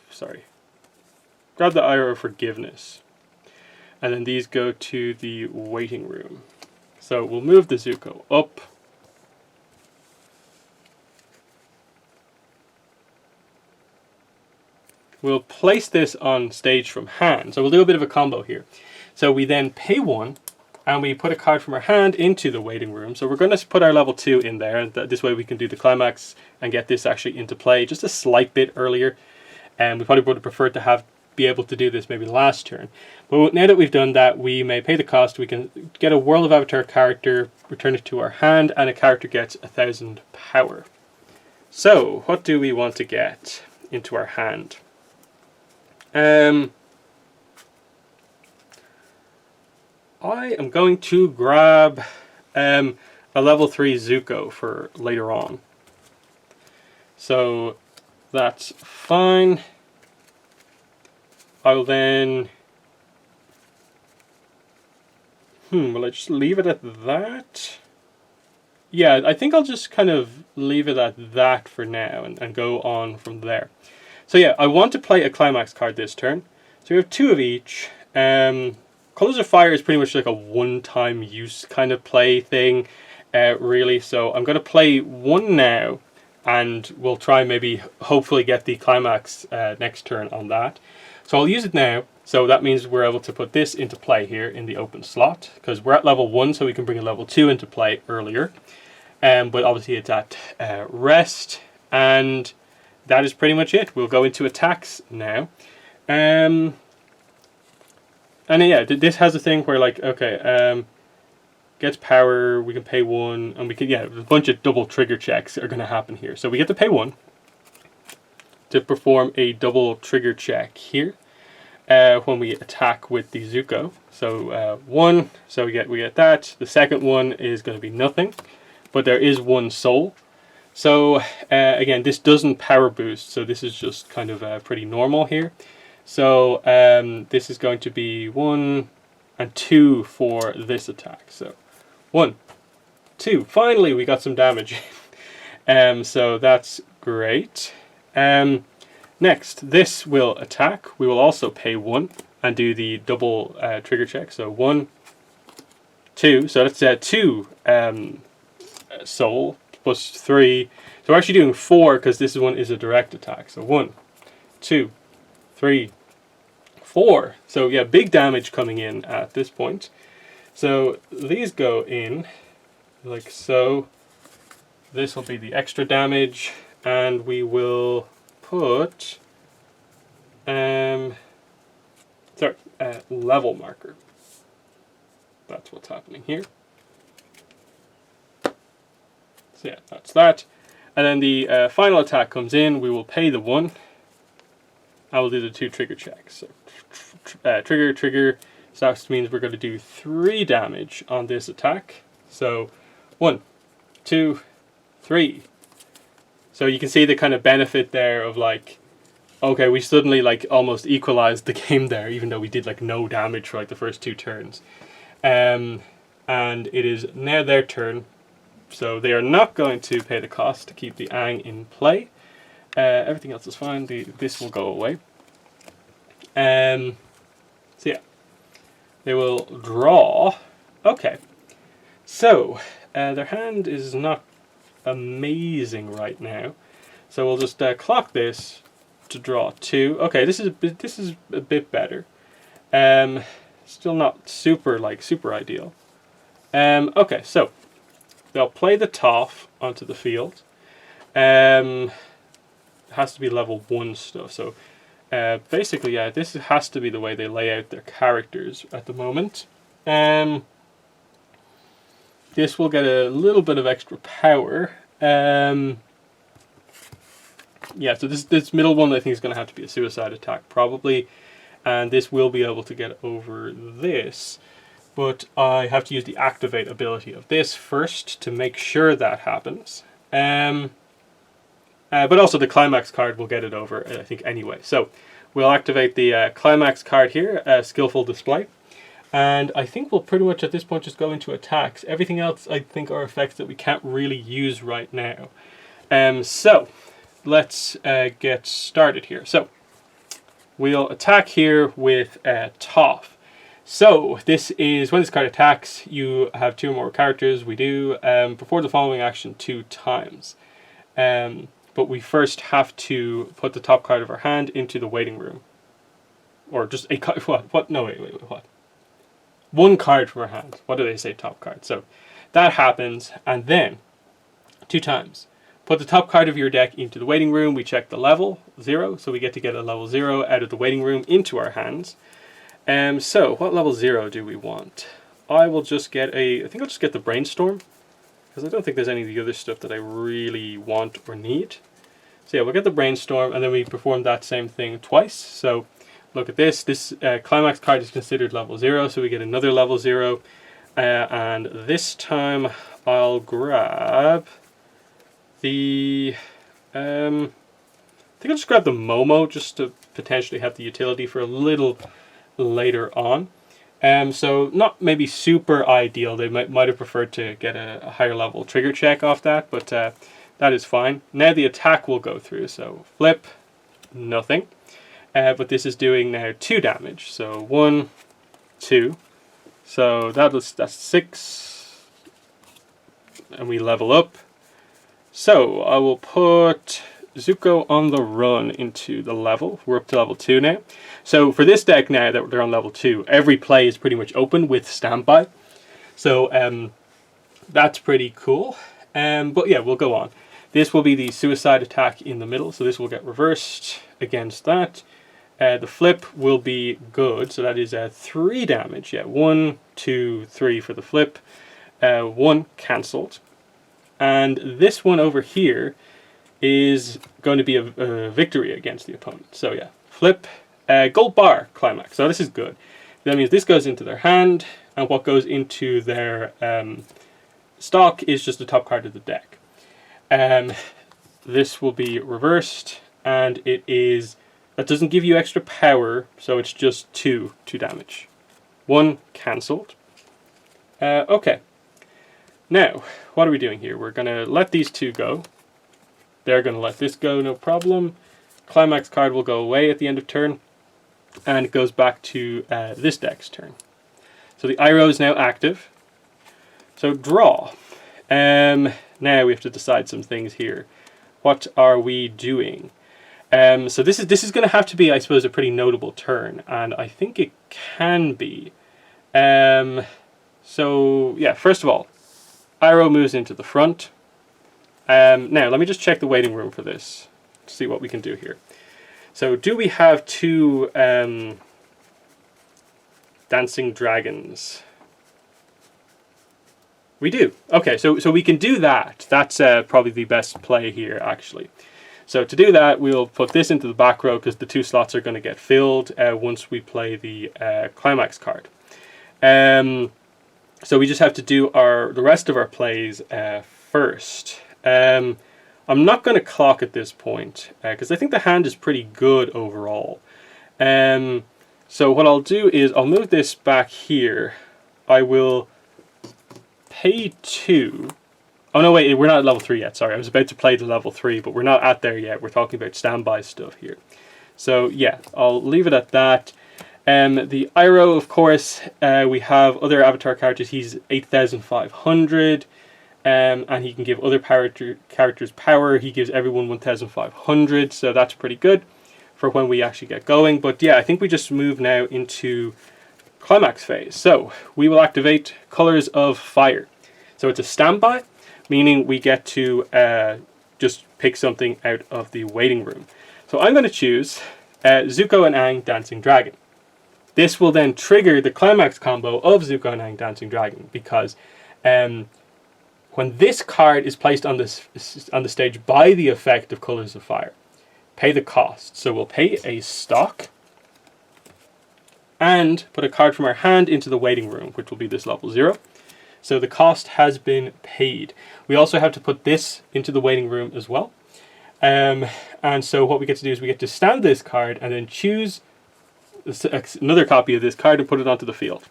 the Eye of Forgiveness, and then these go to the waiting room. So we'll move the Zuko up. We'll place this on stage from hand. So we'll do a bit of a combo here. So we then pay 1, and we put a card from our hand into the waiting room. So we're going to put our level 2 in there, and this way we can do the climax and get this actually into play just a slight bit earlier. And we probably would have preferred to be able to do this maybe last turn. But now that we've done that, we may pay the cost. We can get a World of Avatar character, return it to our hand, and a character gets 1,000 power. So what do we want to get into our hand? I am going to grab a level 3 Zuko for later on. So that's fine. I'll then... will I just leave it at that? Yeah, I think I'll just kind of leave it at that for now and go on from there. So yeah, I want to play a climax card this turn. So we have 2 of each. Colors of Fire is pretty much like a one-time use kind of play thing, really. So I'm going to play 1 now, and we'll try maybe hopefully get the climax next turn on that. So I'll use it now. So that means we're able to put this into play here in the open slot, because we're at level 1, so we can bring a level 2 into play earlier. But obviously it's at rest, and that is pretty much it. We'll go into attacks now. And yeah, this has a thing where like, okay, gets power, we can pay 1, and we can, yeah, a bunch of double trigger checks are going to happen here. So we get to pay 1 to perform a double trigger check here when we attack with the Zuko. So 1, so we get that. The second one is going to be nothing, but there is 1 soul. So again, this doesn't power boost, so this is just kind of pretty normal here. So this is going to be 1 and 2 for this attack. So 1, 2. Finally, we got some damage. So that's great. Next, this will attack. We will also pay 1. and do the double trigger check. So 1, 2. So that's 2 soul plus 3. So we're actually doing 4 because this one is a direct attack. So 1, 2, 3, 4. So yeah, big damage coming in at this point. So these go in like so. This will be the extra damage, and we will put level marker. That's what's happening here. So yeah, that's that. And then the final attack comes in. We will pay the 1. I will do the 2 trigger checks. So trigger. So that means we're going to do 3 damage on this attack. So 1, 2, 3. So you can see the kind of benefit there of like, okay, we suddenly like almost equalized the game there, even though we did like no damage for like the first 2 turns. And it is now their turn. So they are not going to pay the cost to keep the Aang in play. Everything else is fine. This will go away. So yeah, they will draw. Okay. So their hand is not amazing right now. So we'll just clock this to draw 2. Okay, this is a bit better. Still not super ideal. Okay, so they'll play the Toph onto the field. It has to be level 1 stuff. So basically, yeah, this has to be the way they lay out their characters at the moment. This will get a little bit of extra power. Yeah, so this middle one I think is going to have to be a suicide attack probably. And this will be able to get over this. But I have to use the activate ability of this first to make sure that happens. But also the climax card will get it over, I think, anyway. So we'll activate the climax card here, skillful display. And I think we'll pretty much at this point just go into attacks. Everything else I think are effects that we can't really use right now. So let's get started here. So we'll attack here with Toph. So this is when this card attacks, you have 2 or more characters. We do perform the following action 2 times. But we first have to put the top card of our hand into the waiting room. Or just a card. What? No, wait, what? 1 card from our hand. What do they say? Top card. So that happens, and then 2 times. Put the top card of your deck into the waiting room. We check the level 0, so we get to get a level 0 out of the waiting room into our hands. So what level 0 do we want? I will just get I think I'll just get the brainstorm, because I don't think there's any of the other stuff that I really want or need. So yeah, we'll get the brainstorm, and then we perform that same thing twice. So look at this. This climax card is considered level 0, so we get another level 0. And this time I'll grab the... I think I'll just grab the Momo just to potentially have the utility for a little later on. So not maybe super ideal. They might have preferred to get a higher level trigger check off that, but that is fine. Now the attack will go through. So flip, nothing. But this is doing now 2 damage. So 1, 2. So that's 6. And we level up. So I will put Zuko on the run into the level. We're up to level 2 now. So for this deck now that they're on level 2, every play is pretty much open with standby. So that's pretty cool. But yeah, we'll go on. This will be the suicide attack in the middle. So this will get reversed against that. The flip will be good. So that is 3 damage. Yeah, 1, 2, 3 for the flip. 1 cancelled. And this one over here is going to be a victory against the opponent. So yeah, flip, gold bar climax. So this is good. That means this goes into their hand, and what goes into their stock is just the top card of the deck. This will be reversed, and it is, that doesn't give you extra power, so it's just 2 damage. 1 cancelled. Okay. Now, what are we doing here? We're going to let these 2 go. They're going to let this go, no problem. Climax card will go away at the end of turn. And it goes back to this deck's turn. So the Iroh is now active. So draw. Now we have to decide some things here. What are we doing? So this is going to have to be, I suppose, a pretty notable turn, and I think it can be. So yeah, first of all, Iroh moves into the front. Now let me just check the waiting room for this to see what we can do here. So do we have two dancing dragons? We do. Okay, so we can do that. That's probably the best play here, actually. So to do that, we'll put this into the back row because the two slots are going to get filled once we play the climax card. So we just have to do the rest of our plays first. I'm not going to clock at this point because I think the hand is pretty good overall. So what I'll do is I'll move this back here. I will pay 2. Oh no, wait, we're not at level 3 yet. Sorry, I was about to play to level 3, but we're not at there yet. We're talking about standby stuff here. So yeah, I'll leave it at that. The Iroh, of course, we have other Avatar characters. He's 8,500, and he can give other characters power. He gives everyone 1,500, so that's pretty good for when we actually get going. But yeah, I think we just move now into climax phase. So we will activate Colors of Fire. So it's a standby, meaning we get to just pick something out of the waiting room. So I'm going to choose Zuko and Aang Dancing Dragon. This will then trigger the climax combo of Zuko and Aang Dancing Dragon, because when this card is placed on the stage by the effect of Colors of Fire, pay the cost. So we'll pay a stock and put a card from our hand into the waiting room, which will be this level 0. So the cost has been paid. We also have to put this into the waiting room as well. And so what we get to do is we get to stand this card and then choose another copy of this card and put it onto the field.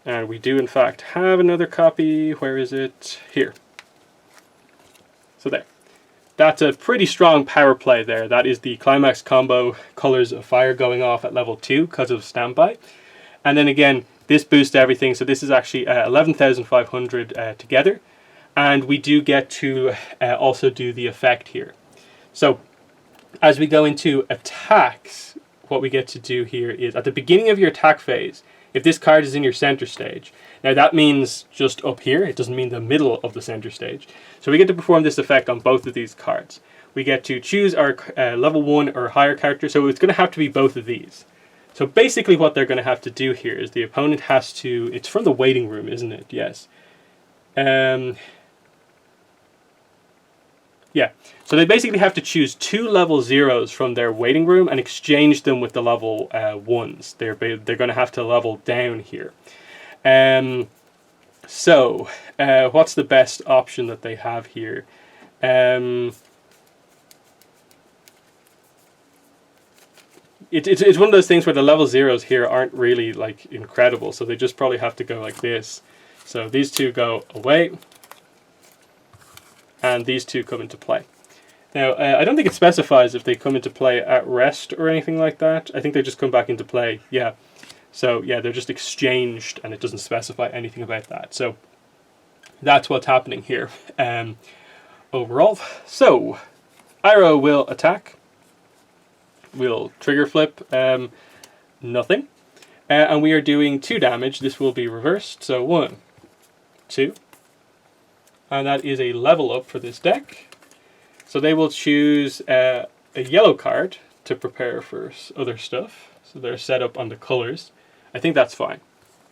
And we do in fact have another copy. Where is it? Here. So there. That's a pretty strong power play there. That is the climax combo, Colors of Fire, going off at level 2 because of standby. And then again, this boosts everything. So this is actually 11,500 together. And we do get to also do the effect here. So as we go into attacks, what we get to do here is at the beginning of your attack phase, if this card is in your center stage, now that means just up here, it doesn't mean the middle of the center stage. So we get to perform this effect on both of these cards. We get to choose our level 1 or higher character, so it's going to have to be both of these. So basically what they're going to have to do here is the opponent has to, it's from the waiting room, isn't it? Yes. Yeah, so they basically have to choose 2 level 0s from their waiting room and exchange them with the level 1s. They're going to have to level down here. So what's the best option that they have here? It's one of those things where the level 0s here aren't really like incredible, so they just probably have to go like this. So these 2 go away, and these 2 come into play. Now, I don't think it specifies if they come into play at rest or anything like that. I think they just come back into play, yeah. So, yeah, they're just exchanged, and it doesn't specify anything about that. So, that's what's happening here overall. So, Iroh will attack. We'll trigger flip, nothing. And we are doing 2 damage. This will be reversed. So, 1, 2. And that is a level up for this deck. So they will choose a yellow card to prepare for other stuff. So they're set up on the colors. I think that's fine.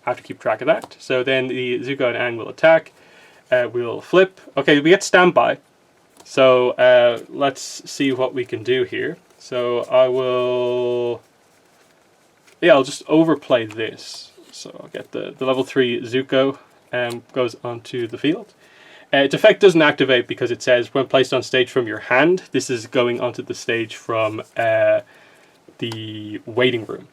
I have to keep track of that. So then the Zuko and Aang will attack. We'll flip. Okay, we get standby. So let's see what we can do here. So I will... Yeah, I'll just overplay this. So I'll get the level 3 Zuko goes onto the field. Its effect doesn't activate because it says when placed on stage from your hand. This is going onto the stage from the waiting room.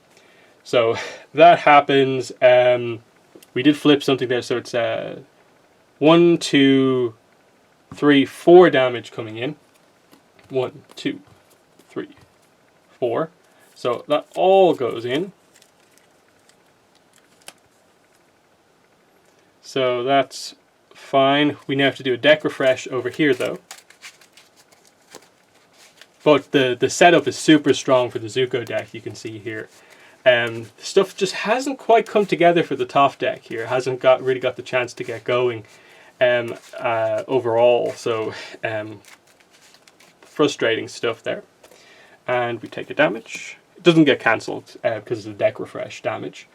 So that happens. We did flip something there, so it's 1, 2, 3, 4 damage coming in. 1, 2, 3, 4. So that all goes in. So that's fine. We now have to do a deck refresh over here though. But the setup is super strong for the Zuko deck, you can see here. Stuff just hasn't quite come together for the Toph deck here. Hasn't really got the chance to get going overall. So frustrating stuff there. And we take a damage. It doesn't get cancelled because of the deck refresh damage.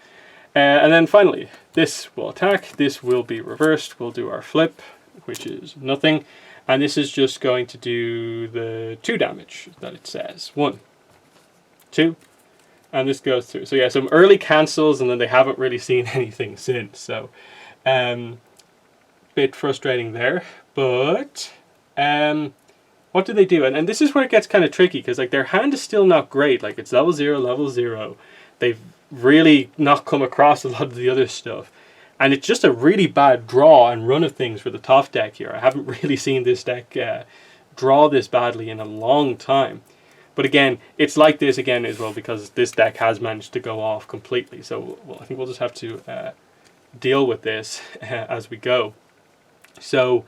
And then finally, this will attack. This will be reversed. We'll do our flip, which is nothing. And this is just going to do the 2 damage that it says. 1, 2, and this goes through. So yeah, some early cancels, and then they haven't really seen anything since. So, bit frustrating there. But what do they do? And this is where it gets kind of tricky, because like their hand is still not great. Like it's level 0. They've really not come across a lot of the other stuff. And it's just a really bad draw and run of things for the Toph deck here. I haven't really seen this deck draw this badly in a long time. But again, it's like this again as well because this deck has managed to go off completely. So I think we'll just have to deal with this as we go. So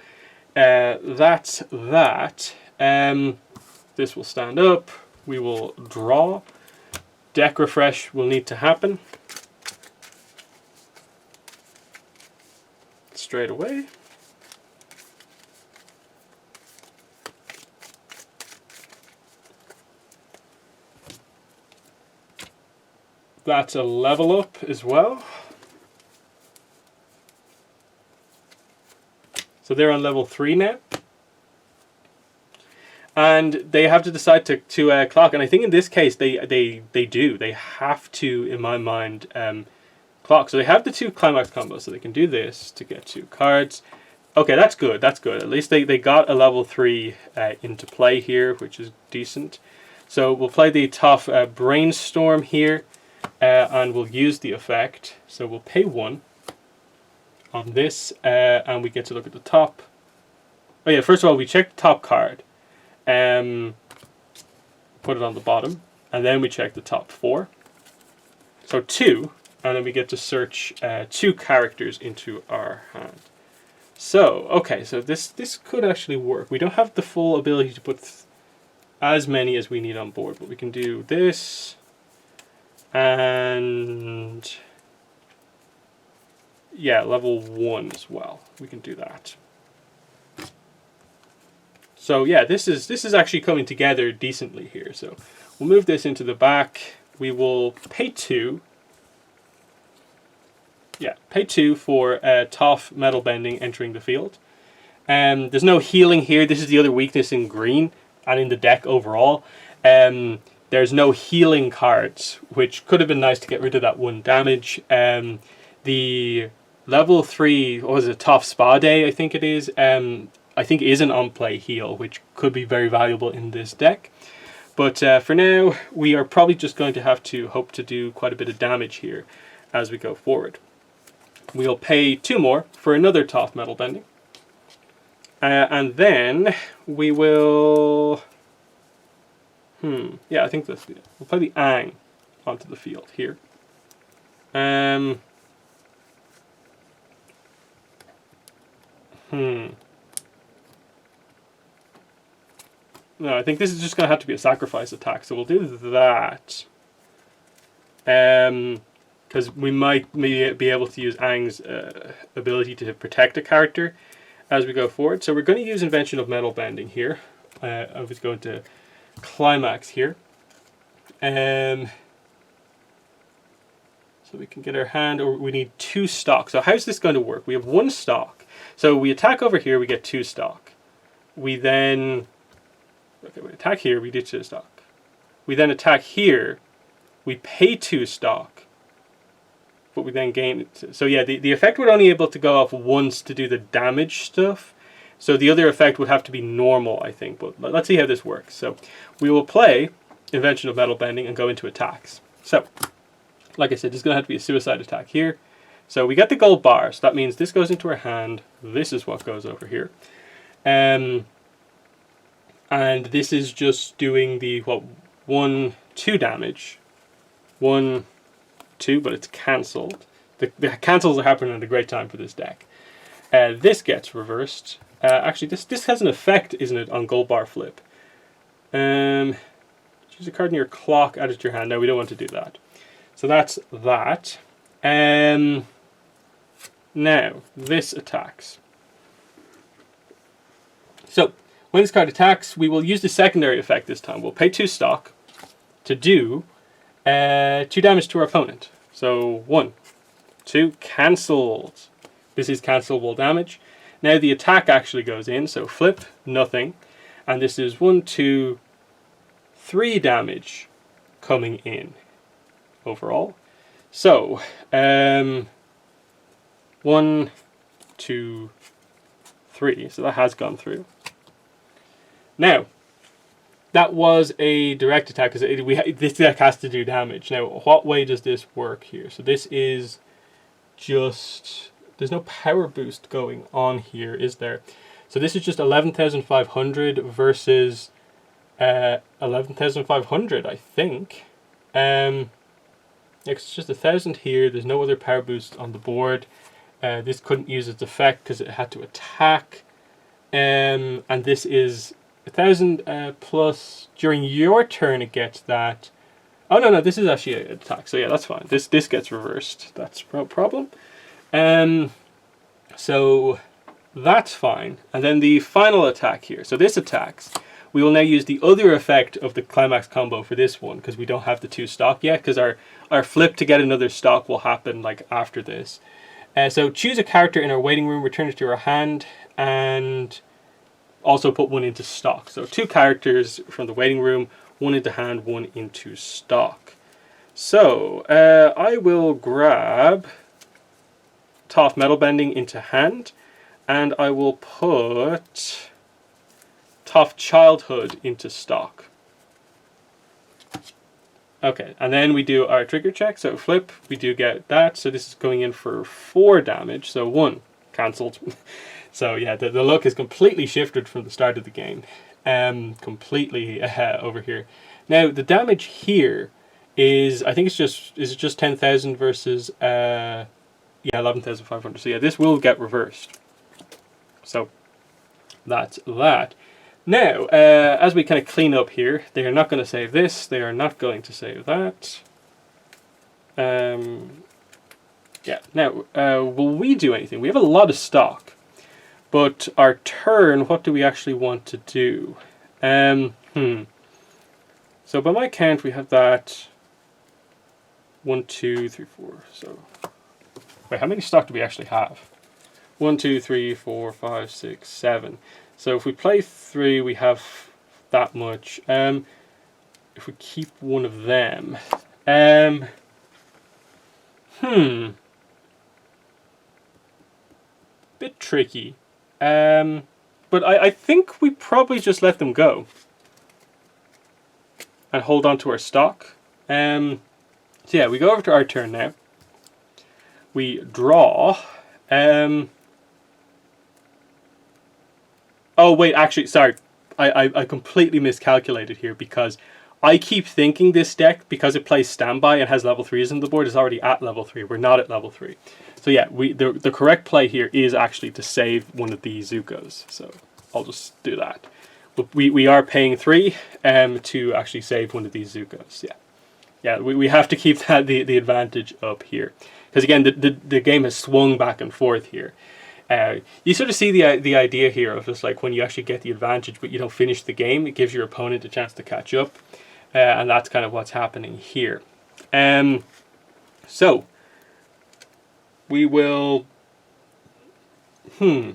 that's that. This will stand up. We will draw. Deck refresh will need to happen. Straight away. That's a level up as well. So they're on level 3 now. And they have to decide to clock. And I think in this case they do. They have to, in my mind, clock. So they have the 2 climax combos, so they can do this to get 2 cards. Okay, that's good. That's good. At least they got a level 3 into play here, which is decent. So we'll play the Toph Brainstorm here, and we'll use the effect. So we'll pay 1 on this, and we get to look at the top. Oh yeah, first of all, we check the top card. Put it on the bottom, and then we check the top 4. So 2. And then we get to search 2 characters into our hand. So, okay, so this could actually work. We don't have the full ability to put as many as we need on board, but we can do this, and yeah, level 1 as well. We can do that. So yeah, this is actually coming together decently here. So we'll move this into the back. We will pay 2. Yeah, pay 2 for Toph Metal Bending entering the field. There's no healing here. This is the other weakness in green and in the deck overall. There's no healing cards, which could have been nice to get rid of that 1 damage. The level 3, what was it, Toph Spa Day, I think it is, I think is an on-play heal, which could be very valuable in this deck. But for now, we are probably just going to have to hope to do quite a bit of damage here as we go forward. We'll pay 2 more for another Toph Metal Bending. And then we will... yeah, I think we'll play the Aang onto the field here. No, I think this is just going to have to be a sacrifice attack, so we'll do that. Because we might be able to use Aang's ability to protect a character as we go forward. So we're going to use Invention of Metal Bending here. I was going to climax here. So we can get our hand, or we need 2 stock. So how's this going to work? We have 1 stock. So we attack over here, we get 2 stock. We then... Okay, we attack here, we do 2 stock. We then attack here, we pay 2 stock. But we then gain... So yeah, the effect would only be able to go off once to do the damage stuff. So the other effect would have to be normal, I think. But let's see how this works. So we will play Invention of Metal Bending and go into attacks. So, like I said, there's going to have to be a suicide attack here. So we get the gold bar. So that means this goes into our hand. This is what goes over here. And this is just doing the, 1, 2 damage 1, 2, but it's cancelled. The cancels are happening at a great time for this deck. This gets reversed. Actually, this has an effect, isn't it, on gold bar flip? Choose a card in your clock, add it to your hand. No, we don't want to do that. So that's that. Now, this attacks. So, when this card attacks, we will use the secondary effect this time. We'll pay 2 stock to do 2 damage to our opponent. So, 1, 2, cancelled. This is cancelable damage. Now the attack actually goes in, so flip, nothing. And this is 1, 2, 3 damage coming in overall. So, 1, 2, 3. So that has gone through. Now, that was a direct attack because this deck has to do damage. Now, what way does this work here? So this is just... There's no power boost going on here, is there? So this is just 11,500 versus 11,500, I think. It's just 1,000 here. There's no other power boost on the board. This couldn't use its effect because it had to attack. And this is 1,000 plus. During your turn, it gets that. Oh no, this is actually an attack. So yeah, that's fine. This gets reversed. That's no problem. So that's fine. And then the final attack here. So this attacks. We will now use the other effect of the climax combo for this one because we don't have the 2 stock yet, because our flip to get another stock will happen like after this. So choose a character in our waiting room, return it to our hand, and also put 1 into stock. So 2 characters from the waiting room, 1 into hand, 1 into stock. So I will grab Toph Metal Bending into hand, and I will put Toph Childhood into stock. Okay, and then we do our trigger check. So flip, we do get that. So this is going in for 4 damage. So 1 cancelled. So yeah, the luck is completely shifted from the start of the game. Completely over here. Now the damage here is, I think is it just 10,000 versus yeah, 11,500. So yeah, this will get reversed. So that's that. Now, as we kind of clean up here, they are not going to save this. They are not going to save that. Yeah. Now, will we do anything? We have a lot of stock, but our turn, what do we actually want to do? So by my count, we have that 1, 2, 3, 4. So. Wait, how many stock do we actually have? 1, 2, 3, 4, 5, 6, 7. So if we play 3, we have that much. If we keep 1 of them, bit tricky. But I think we probably just let them go and hold on to our stock. So yeah, we go over to our turn now. We draw. Oh wait, actually, sorry. I completely miscalculated here because I keep thinking this deck, because it plays standby and has level 3s on the board, is already at level 3. We're not at level 3. So yeah, the correct play here is actually to save one of these Zukos. So I'll just do that. But we are paying 3 to actually save one of these Zukos. Yeah. Yeah, we have to keep that the advantage up here. Because again, the game has swung back and forth here. You sort of see the idea here of just like when you actually get the advantage but you don't finish the game, it gives your opponent a chance to catch up. And that's kind of what's happening here. So, we will... Okay,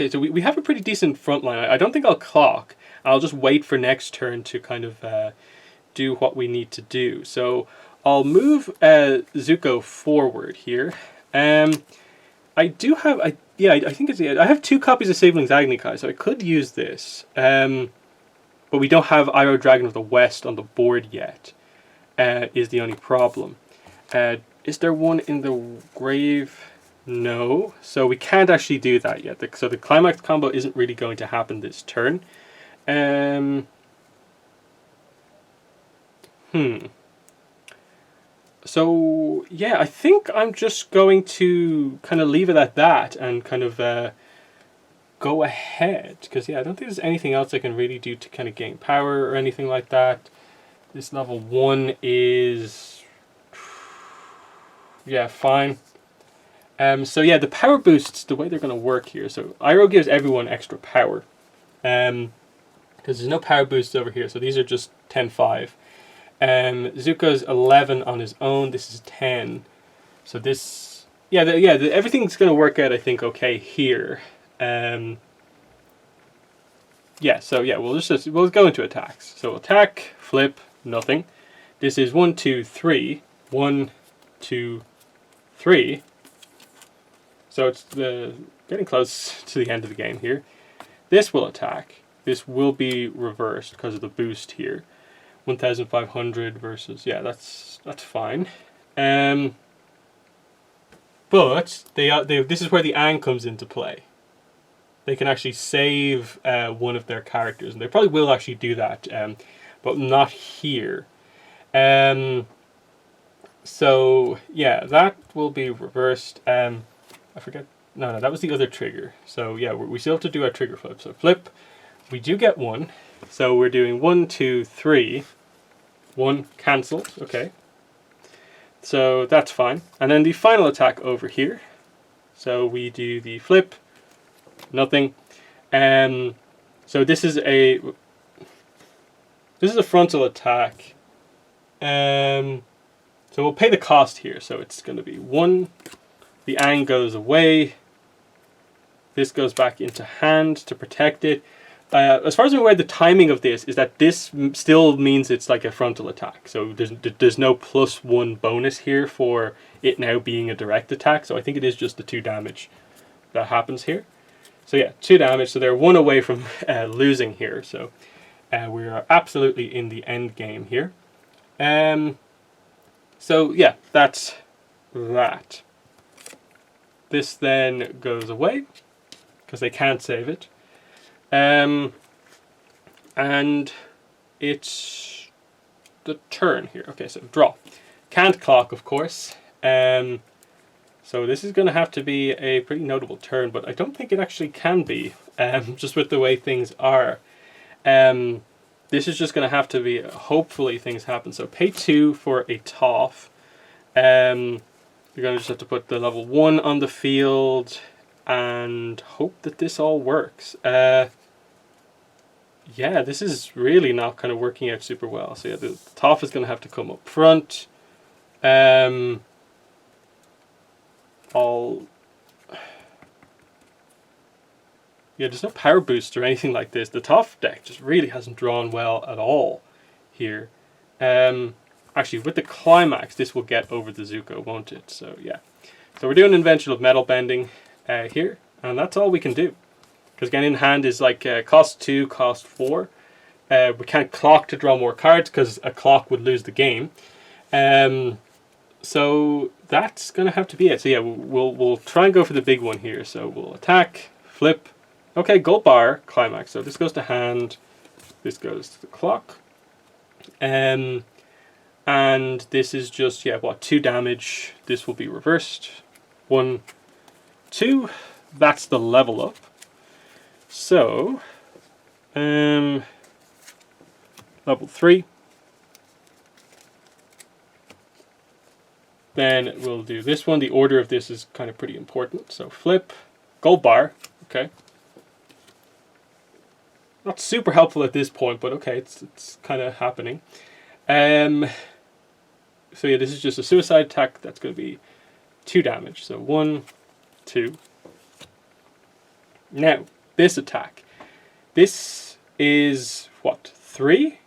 so we have a pretty decent front line. I don't think I'll clock. I'll just wait for next turn to kind of do what we need to do. So, I'll move Zuko forward here. I do have... I think it's... I have 2 copies of Sabling's Agony Kai, so I could use this. But we don't have Iroh Dragon of the West on the board yet, is the only problem. Is there one in the grave? No. So we can't actually do that yet. So the climax combo isn't really going to happen this turn. So, yeah, I think I'm just going to kind of leave it at that and kind of go ahead. Because, yeah, I don't think there's anything else I can really do to kind of gain power or anything like that. This level 1 is... yeah, fine. So, yeah, the power boosts, the way they're going to work here. So, Iroh gives everyone extra power. Because there's no power boosts over here. So, these are just 10-5. Zuko's 11 on his own. This is 10. So this, everything's going to work out, I think, okay here. Yeah, so yeah, we'll go into attacks. So attack, flip, nothing. This is 1, 2, 3. 1, 2, 3. So it's getting close to the end of the game here. This will attack. This will be reversed because of the boost here. 1,500 versus, yeah, that's fine. But this is where the Aang comes into play. They can actually save one of their characters, and they probably will actually do that, but not here. So yeah, that will be reversed. I forget. No, that was the other trigger. So yeah, we still have to do our trigger flip. So flip, we do get 1. So we're doing 1, 2, 3. 1 cancelled. Okay. So that's fine. And then the final attack over here. So we do the flip. Nothing. So this is a frontal attack. So we'll pay the cost here. So it's going to be 1. The Aang goes away. This goes back into hand to protect it. As far as I'm aware, the timing of this is that this still means it's like a frontal attack. So there's no +1 bonus here for it now being a direct attack. So I think it is just the 2 damage that happens here. So yeah, 2 damage. So they're 1 away from losing here. So we are absolutely in the end game here. So yeah, that's that. This then goes away because they can't save it. And it's the turn here. Okay, so draw. Can't clock, of course. So this is going to have to be a pretty notable turn, but I don't think it actually can be, just with the way things are. This is just going to have to be, hopefully things happen. So pay 2 for a Toph. You're going to just have to put the level 1 on the field and hope that this all works. Yeah, this is really not kind of working out super well. So yeah, the Toph is going to have to come up front. Yeah, there's no power boost or anything like this. The Toph deck just really hasn't drawn well at all here. Actually, with the climax, this will get over the Zuko, won't it? So yeah. So we're doing Invention of Metal Bending here, and that's all we can do. Because again, in hand is like cost 2, cost 4. We can't clock to draw more cards because a clock would lose the game. So that's gonna have to be it. So yeah, we'll try and go for the big one here. So we'll attack, flip. Okay, gold bar, climax. So this goes to hand. This goes to the clock. And this is just 2 damage. This will be reversed. 1, 2. That's the level up. So, level 3. Then we'll do this one. The order of this is kind of pretty important. So flip, gold bar. Okay. Not super helpful at this point, but okay, it's kind of happening. So yeah, this is just a suicide attack. That's going to be 2 damage. So 1, 2. Now, this attack. This is what, 3?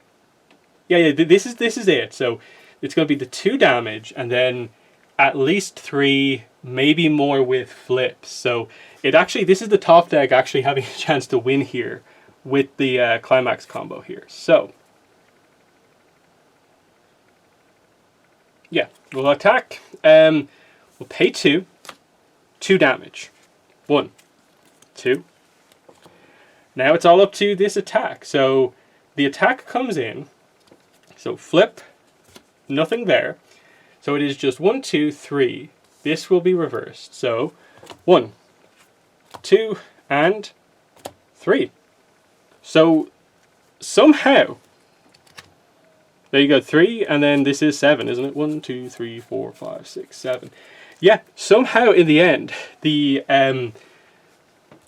Yeah. This is it. So it's going to be the 2 damage, and then at least 3, maybe more with flips. So this is the top deck actually having a chance to win here with the climax combo here. So yeah, we'll attack. We'll pay 2 damage. 1, 2. Now it's all up to this attack. So the attack comes in. So flip, nothing there. So it is just 1, 2, 3. This will be reversed. So 1, 2, and 3. So somehow, there you go, 3, and then this is 7, isn't it? 1, 2, 3, 4, 5, 6, 7. Yeah, somehow in the end, the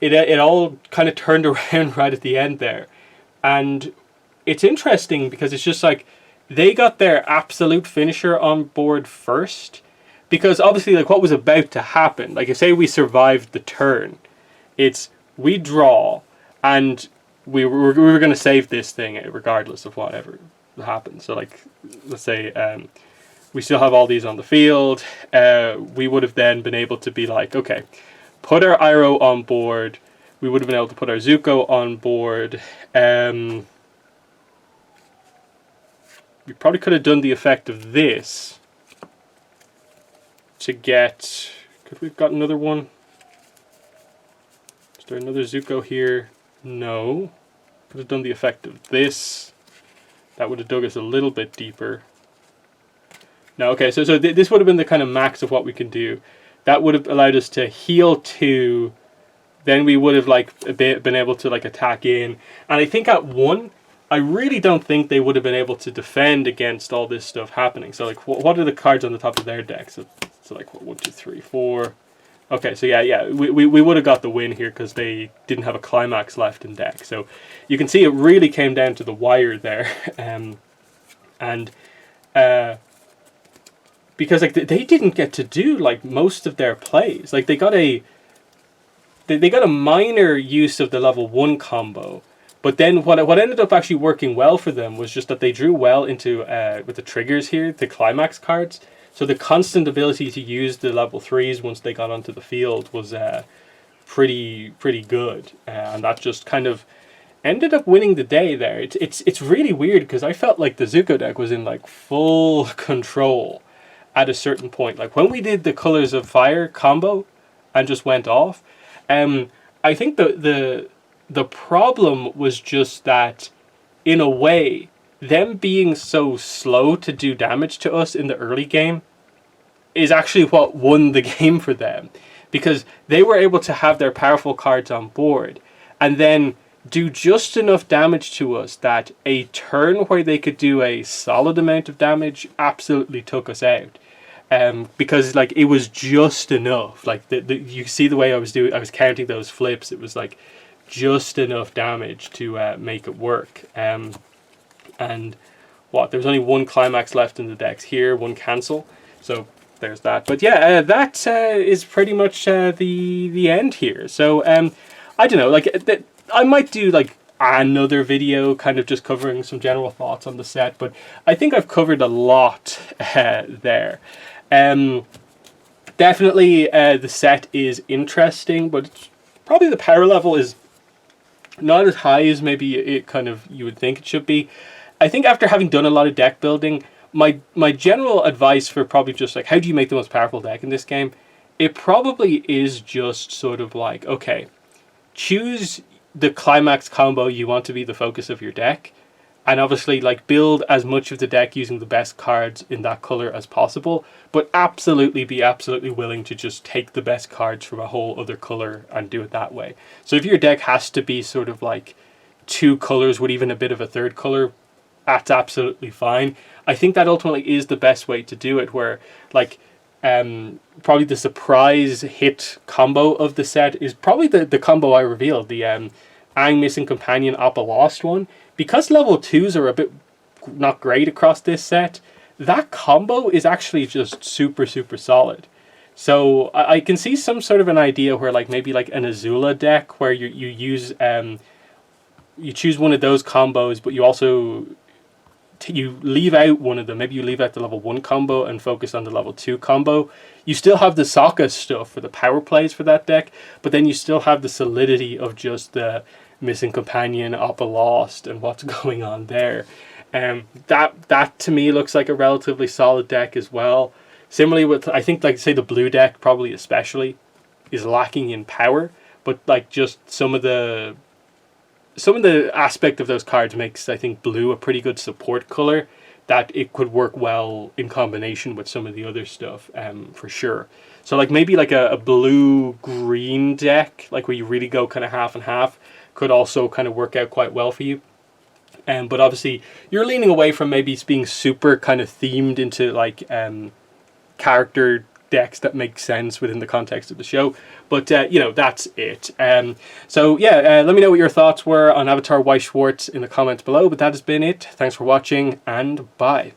it all kind of turned around right at the end there. And it's interesting because it's just like they got their absolute finisher on board first, because obviously like what was about to happen, like if say we survived the turn, it's we draw and we were going to save this thing regardless of whatever happens. So like let's say we still have all these on the field, we would have then been able to be like, okay, put our Iroh on board, we would have been able to put our Zuko on board. We probably could have done the effect of this to get, could we have got another one? Is there another Zuko here? No. Could have done the effect of this. That would have dug us a little bit deeper. No, okay, so this would have been the kind of max of what we can do. That would have allowed us to heal 2. Then we would have like been able to like attack in. And I think at 1, I really don't think they would have been able to defend against all this stuff happening. So like, what are the cards on the top of their deck? So like 1, 2, 3, 4. Okay, so yeah, we would have got the win here because they didn't have a climax left in deck. So you can see it really came down to the wire there, because like they didn't get to do like most of their plays. Like they got a minor use of the level 1 combo, but then what ended up actually working well for them was just that they drew well into with the triggers here, the climax cards. So the constant ability to use the level 3s once they got onto the field was pretty good, and that just kind of ended up winning the day there. It's really weird because I felt like the Zuko deck was in like full control at a certain point. Like when we did the Colors of Fire combo and just went off, I think the problem was just that in a way, them being so slow to do damage to us in the early game is actually what won the game for them, because they were able to have their powerful cards on board and then do just enough damage to us that a turn where they could do a solid amount of damage absolutely took us out. Because like it was just enough. Like you see the way I was counting those flips. It was like just enough damage to make it work. And what, there was only 1 climax left in the decks here, 1 cancel. So there's that. But yeah, that is pretty much the end here. So I don't know. Like I might do like another video kind of just covering some general thoughts on the set, but I think I've covered a lot there. Definitely the set is interesting, but probably the power level is not as high as maybe it kind of you would think it should be. I think after having done a lot of deck building, my general advice for probably just like how do you make the most powerful deck in this game, it probably is just sort of like, okay, choose the climax combo you want to be the focus of your deck, and obviously like build as much of the deck using the best cards in that color as possible, but absolutely be absolutely willing to just take the best cards from a whole other color and do it that way. So if your deck has to be sort of like 2 colors with even a bit of a third color, that's absolutely fine. I think that ultimately is the best way to do it, where like probably the surprise hit combo of the set is probably the combo I revealed, the Aang Missing Companion Appa Lost one. Because level 2s are a bit not great across this set, that combo is actually just super solid. So I can see some sort of an idea where like maybe like an Azula deck where you use you choose one of those combos, but you also you leave out one of them. Maybe you leave out the level 1 combo and focus on the level 2 combo. You still have the Sokka stuff for the power plays for that deck, but then you still have the solidity of just the Missing Companion, Appa Lost, and what's going on there. That to me looks like a relatively solid deck as well. Similarly with, I think like say the blue deck probably especially is lacking in power, but like just some of the aspect of those cards makes, I think, blue a pretty good support color. that it could work well in combination with some of the other stuff, for sure. So like maybe like a blue-green deck, like where you really go kind of half and half, could also kind of work out quite well for you. But obviously you're leaning away from maybe being super kind of themed into like character decks that make sense within the context of the show. But you know, that's it. So yeah, let me know what your thoughts were on Avatar Weiss Schwarz in the comments below. But that has been it. Thanks for watching, and bye.